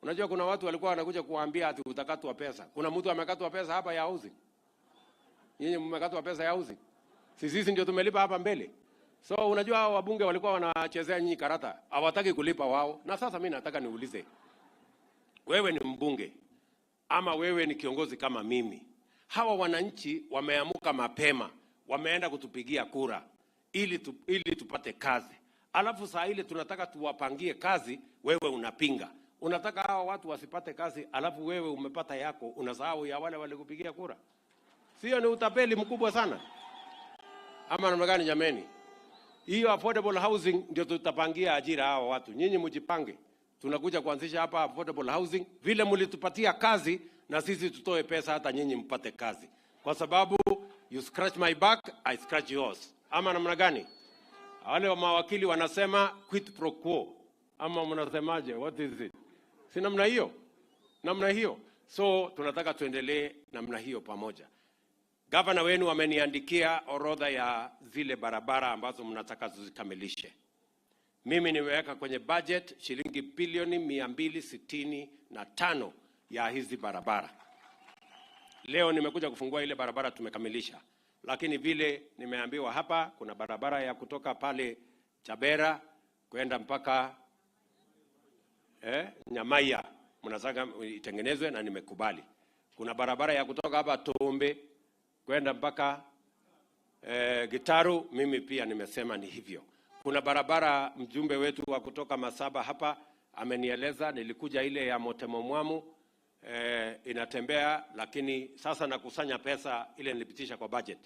Unajua kuna watu walikuwa wanakuja kuambia ati utakatwa pesa. Kuna mtu amekatwa pesa hapa ya housing? Nyinyi mmekatwa pesa ya housing? Sisi ndio tumelipa hapa mbele. So unajua hao wabunge walikuwa wanachezea nyinyi karata. Hawataki kulipa wao. Na sasa mimi nataka niulize. Wewe ni mbunge ama wewe ni kiongozi kama mimi? Hawa wananchi wameamuka mapema, wameenda kutupigia kura ili tupate kazi. Alafu saa ile tunataka tuwapangie kazi, wewe unapinga. Unataka hawa watu wasipate kazi, alafu wewe umepata yako, unasahau ya wale walikupigia kura. Sio ni utapeli mkubwa sana? Ama namna gani jameni? Hiyo affordable housing ndio tutapangia ajira hawa watu. Nyinyi mjipange. Tunakuja kuanzisha hapa affordable housing, vile mlitupatia kazi na sisi tutoe pesa hata nyinyi mpate kazi. Kwa sababu you scratch my back, I scratch yours. Ama namna gani? Wale wa mawakili wanasema quid pro quo. Ama mnasemaje? What is it? Si namna hiyo? Namna hiyo. So tunataka tuendelee namna hiyo pamoja. Gavana wenu wameniandikia orodha ya zile barabara ambazo mnataka tuzikamilishe. Mimi nimeweka kwenye budget shilingi bilioni 265 ya hizi barabara. Leo nimekuja kufungua ile barabara tumekamilisha. Lakini vile nimeambiwa hapa kuna barabara ya kutoka pale Chabera kwenda mpaka Nyamaya. Mnataka itengenezwe na nimekubali. Kuna barabara ya kutoka hapa Tombe kwenda mpaka Gitaru, mimi pia nimesema ni hivyo. Kuna barabara mjumbe wetu wa kutoka Masaba hapa amenieleza, nilikuja ile ya Motemomwamu inatembea, lakini sasa nakusanya pesa ile nilipitisha kwa budget.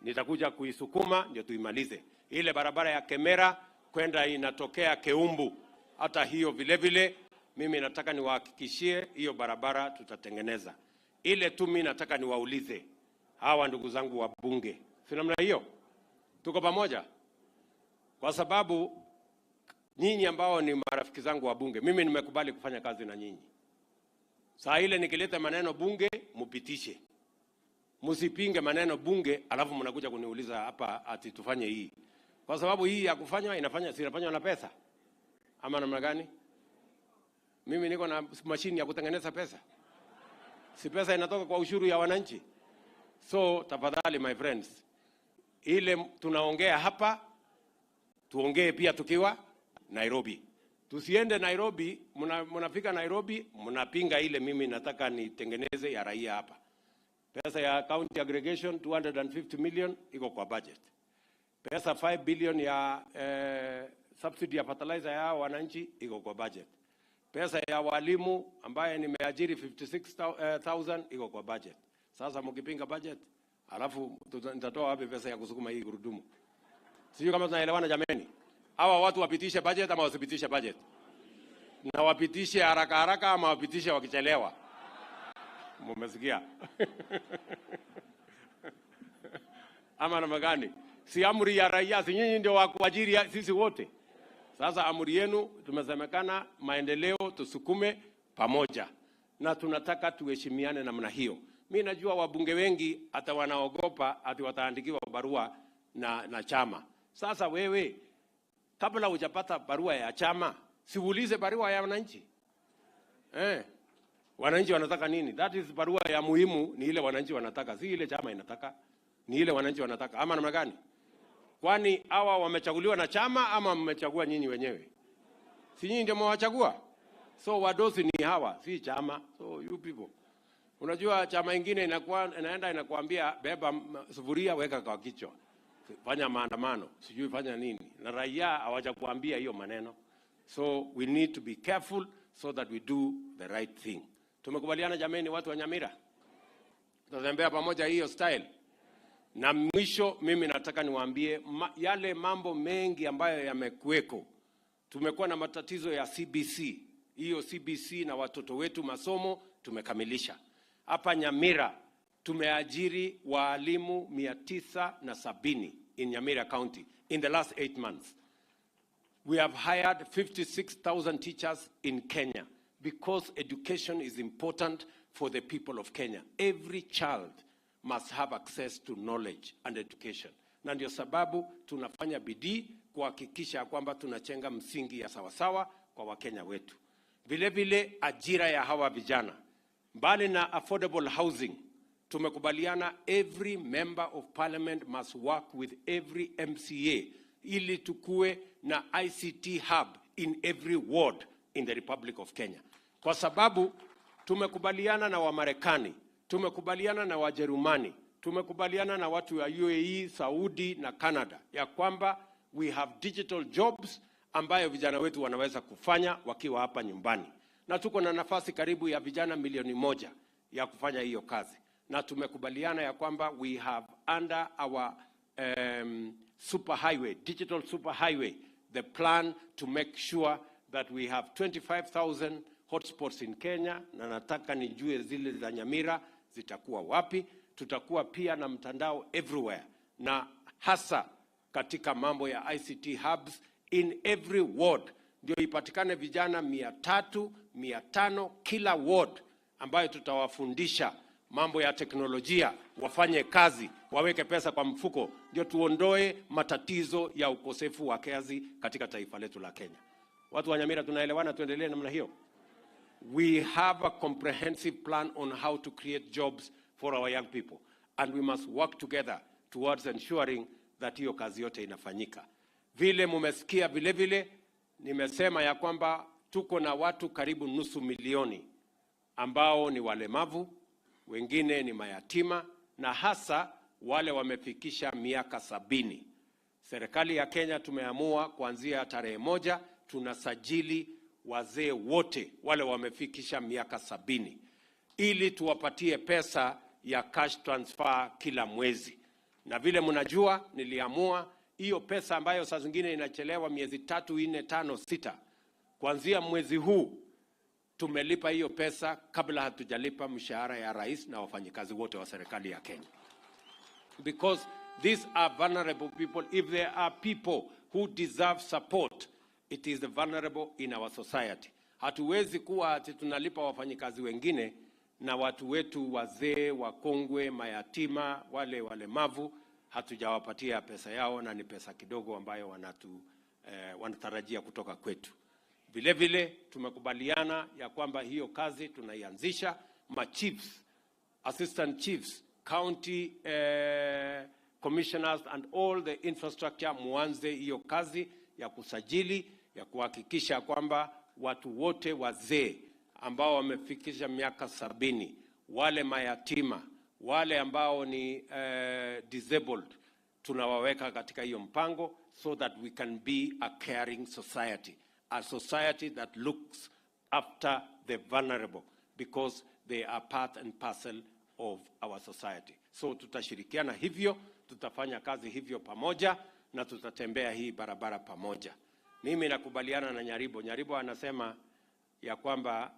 Nitakuja kuisukuma ndio tuimalize. Ile barabara ya Kemera kwenda inatokea Keumbu, hata hiyo vile vile mimi nataka niwahakikishie hiyo barabara tutatengeneza. Ile tu mimi nataka niwaulize hawa ndugu zangu wa bunge, si namna hiyo? Tuko pamoja? Kwa sababu nyinyi ambao ni marafiki zangu wa bunge, mimi nimekubali kufanya kazi na nyinyi. Saa ile nikileta maneno bunge, mupitishe. Msipinge maneno bunge, alafu mnakuja kuniuliza hapa ati tufanye hii. Kwa sababu hii ya kufanywa inafanywa na pesa. Ama namna gani? Mimi niko na mashini ya kutengeneza pesa. Si pesa inatoka kwa ushuru ya wananchi. So tafadhali my friends, ile tunaongea hapa tuongee pia tukiwa Nairobi. Tusiende Nairobi, mnafika Nairobi, mnapinga ile mimi nataka nitengeneze ya raia hapa. Pesa ya county aggregation 250 million iko kwa budget. Pesa 5 billion ya subsidy ya fertilizer ya wananchi iko kwa budget. Pesa ya walimu ambaye nimeajiri 56,000 iko kwa budget. Sasa mkipinga budget, alafu nitatoa wapi pesa ya kusukuma hii gurudumu? Sio kama tunaelewana jameni. Hawa watu wapitishe budget ama wasipitishe budget? Na wapitishe haraka haraka ama wapitishe wakichelewa? Mumesikia? Ama namna gani? Si amri ya raia, si nyinyi ndio wa kuajiri sisi wote. Sasa amri yenu tumesemekana maendeleo tusukume pamoja. Na tunataka tuheshimiane namna hiyo. Mimi najua wabunge wengi hata wanaogopa ati wataandikiwa barua na chama. Sasa wewe kabla hujapata barua ya chama, siulize barua ya wananchi. Wananchi wanataka nini? That is barua ya muhimu, ni ile wananchi wanataka, si ile chama inataka. Ni ile wananchi wanataka. Ama namna gani? Kwani hawa wamechaguliwa na chama ama mmechagua nyinyi wenyewe? Si nyinyi ndio mwachagua? So wadosi ni hawa, si chama. So you people. Unajua chama ingine inaenda inakuambia beba sufuria weka kwa kichwa. Fanya maandamano, sijui fanya nini. Na raia hawajakuambia hiyo maneno. So we need to be careful so that we do the right thing. Tumekubaliana jameni watu wa Nyamira? Tutatembea pamoja hiyo style. Na mwisho mimi nataka niwaambie yale mambo mengi ambayo yamekuweko. Tumekuwa na matatizo ya CBC. Hiyo CBC na watoto wetu masomo tumekamilisha. Hapa Nyamira tumeajiri walimu 970 in Nyamira County in the last 8 months. We have hired 56,000 teachers in Kenya because education is important for the people of Kenya. Every child must have access to knowledge and education. Na ndio sababu tunafanya bidii kuhakikisha kwamba tunachenga msingi ya sawasawa kwa Wakenya wetu. Vile vile ajira ya hawa vijana. Mbali na affordable housing, tumekubaliana every member of parliament must work with every MCA ili tukue na ICT hub in every ward in the Republic of Kenya. Kwa sababu tumekubaliana na Wamarekani, tumekubaliana na Wajerumani, tumekubaliana na watu wa UAE, Saudi na Canada ya kwamba we have digital jobs ambayo vijana wetu wanaweza kufanya wakiwa hapa nyumbani. Na tuko na nafasi karibu ya vijana 1,000,000 ya kufanya hiyo kazi. Na tumekubaliana ya kwamba we have under our superhighway, digital superhighway, the plan to make sure that we have 25,000 hotspots in Kenya. Na nataka nijue zile za Nyamira zitakuwa wapi. Tutakuwa pia na mtandao everywhere. Na hasa katika mambo ya ICT hubs in every ward. Ndio ipatikane vijana 300, 500 kila ward ambayo tutawafundisha mambo ya teknolojia, wafanye kazi, waweke pesa kwa mfuko, ndio tuondoe matatizo ya ukosefu wa kazi katika taifa letu la Kenya. Watu wa Nyamira tunaelewana, tuendelee namna hiyo. We have a comprehensive plan on how to create jobs for our young people, and we must work together towards ensuring that hiyo kazi yote inafanyika. Vile mumesikia vile vile nimesema ya kwamba tuko na watu karibu 500,000 ambao ni walemavu, wengine ni mayatima na hasa wale wamefikisha miaka 70. Serikali ya Kenya tumeamua kuanzia tarehe 1 tunasajili wazee wote wale wamefikisha miaka 70 ili tuwapatie pesa ya cash transfer kila mwezi. Na vile mnajua niliamua hiyo pesa ambayo saa zingine inachelewa miezi 3, 4, 5, 6. Kuanzia mwezi huu tumelipa hiyo pesa kabla hatujalipa mshahara ya rais na wafanyikazi wote wa serikali ya Kenya. Because these are vulnerable people. If there are people who deserve support, it is the vulnerable in our society. Hatuwezi kuwa ati tunalipa wafanyikazi wengine na watu wetu wazee, wakongwe, mayatima, wale walemavu hatujawapatia pesa yao na ni pesa kidogo ambayo wanatarajia kutoka kwetu. Vile vile tumekubaliana ya kwamba hiyo kazi tunaianzisha, chiefs, assistant chiefs, county commissioners and all the infrastructure muanze hiyo kazi ya kusajili, ya kuhakikisha kwamba watu wote wazee ambao wamefikisha miaka 70, wale mayatima, wale ambao ni disabled, tunawaweka katika hiyo mpango so that we can be a caring society. A society that looks after the vulnerable because they are part and parcel of our society. So tutashirikiana hivyo, tutafanya kazi hivyo pamoja na tutatembea hii barabara pamoja. Mimi nakubaliana na Nyaribo. Nyaribo anasema ya kwamba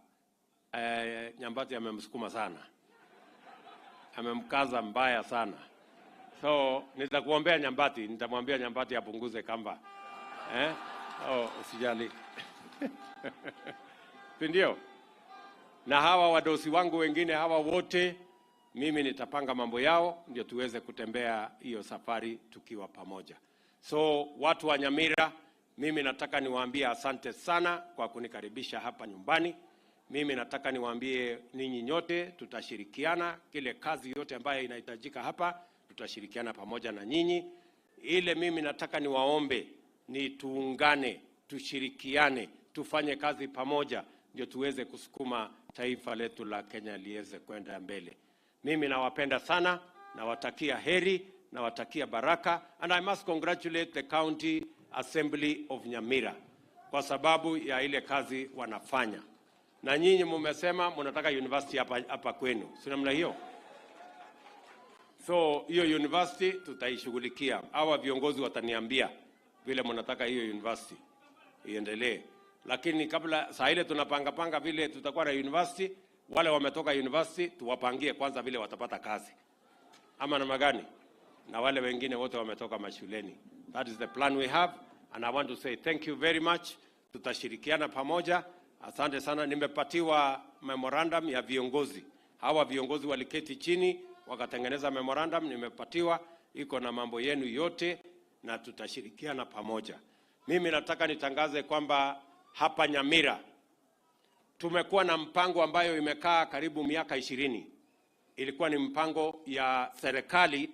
Nyambati amemsukuma sana. amemkaza mbaya sana. So nitakuombea Nyambati, nitamwambia Nyambati apunguze kamba. Usijali. Ndio. Na hawa wadosi wangu wengine hawa wote, mimi nitapanga mambo yao ndio tuweze kutembea hiyo safari tukiwa pamoja. So watu wa Nyamira, mimi nataka niwaambie asante sana kwa kunikaribisha hapa nyumbani. Mimi nataka niwaambie ninyi nyote tutashirikiana kile kazi yote ambayo inahitajika hapa, tutashirikiana pamoja na nyinyi. Ile mimi nataka niwaombe ni tuungane, tushirikiane, tufanye kazi pamoja ndio tuweze kusukuma taifa letu la Kenya liweze kwenda mbele. Mimi nawapenda sana, nawatakia heri, nawatakia baraka, and I must congratulate the County Assembly of Nyamira kwa sababu ya ile kazi wanafanya. Na nyinyi mmesema mnataka university hapa kwenu. Si namna hiyo? So hiyo university tutaishughulikia. Hawa viongozi wataniambia vile mnataka hiyo university iendelee. Lakini kabla saa ile tunapanga vile tutakuwa na university, wale wametoka university tuwapangie kwanza vile watapata kazi. Ama namna gani? Na wale wengine wote wametoka mashuleni. That is the plan we have, and I want to say thank you very much. Tutashirikiana pamoja. Asante sana. Nimepatiwa memorandum ya viongozi. Hawa viongozi waliketi chini wakatengeneza memorandum, nimepatiwa, iko na mambo yenu yote na tutashirikiana pamoja. Mimi nataka nitangaze kwamba hapa Nyamira tumekuwa na mpango ambayo imekaa karibu miaka 20. Ilikuwa ni mpango ya serikali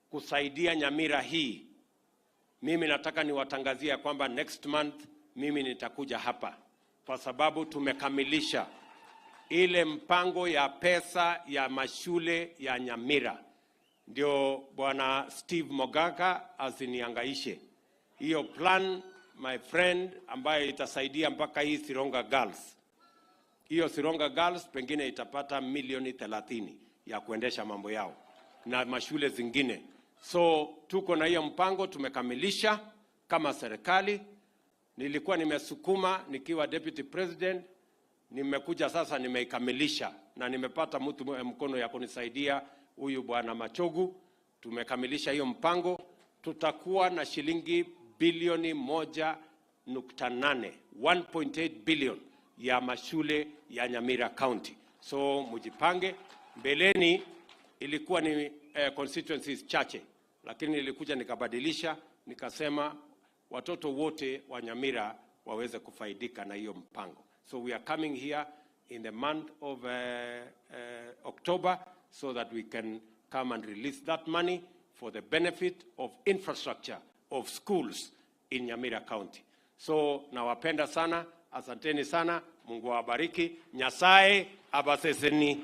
kusaidia Nyamira hii. Mimi nataka niwatangazia kwamba next month mimi nitakuja hapa kwa sababu tumekamilisha ile mpango ya pesa ya mashule ya Nyamira. Ndio Bwana Steve Mogaka asiniangaishe. Hiyo plan, my friend, ambayo itasaidia mpaka hii Sironga Girls. Hiyo Sironga Girls pengine itapata milioni 30 ya kuendesha mambo yao na mashule zingine. So tuko na hiyo mpango tumekamilisha kama serikali. Nilikuwa nimesukuma nikiwa deputy president, nimekuja sasa nimeikamilisha na nimepata mtu mkono ya kunisaidia, huyu Bwana Machogu. Tumekamilisha hiyo mpango, tutakuwa na shilingi bilioni 1.8, 1.8 billion ya mashule ya Nyamira County. So mujipange. Mbeleni ilikuwa ni constituencies chache, lakini nilikuja nikabadilisha, nikasema watoto wote wa Nyamira waweze kufaidika na hiyo mpango. So we are coming here in the month of October so that we can come and release that money for the benefit of infrastructure of schools in Nyamira County. So nawapenda sana, asanteni sana, Mungu awabariki, Nyasaye abaseseni.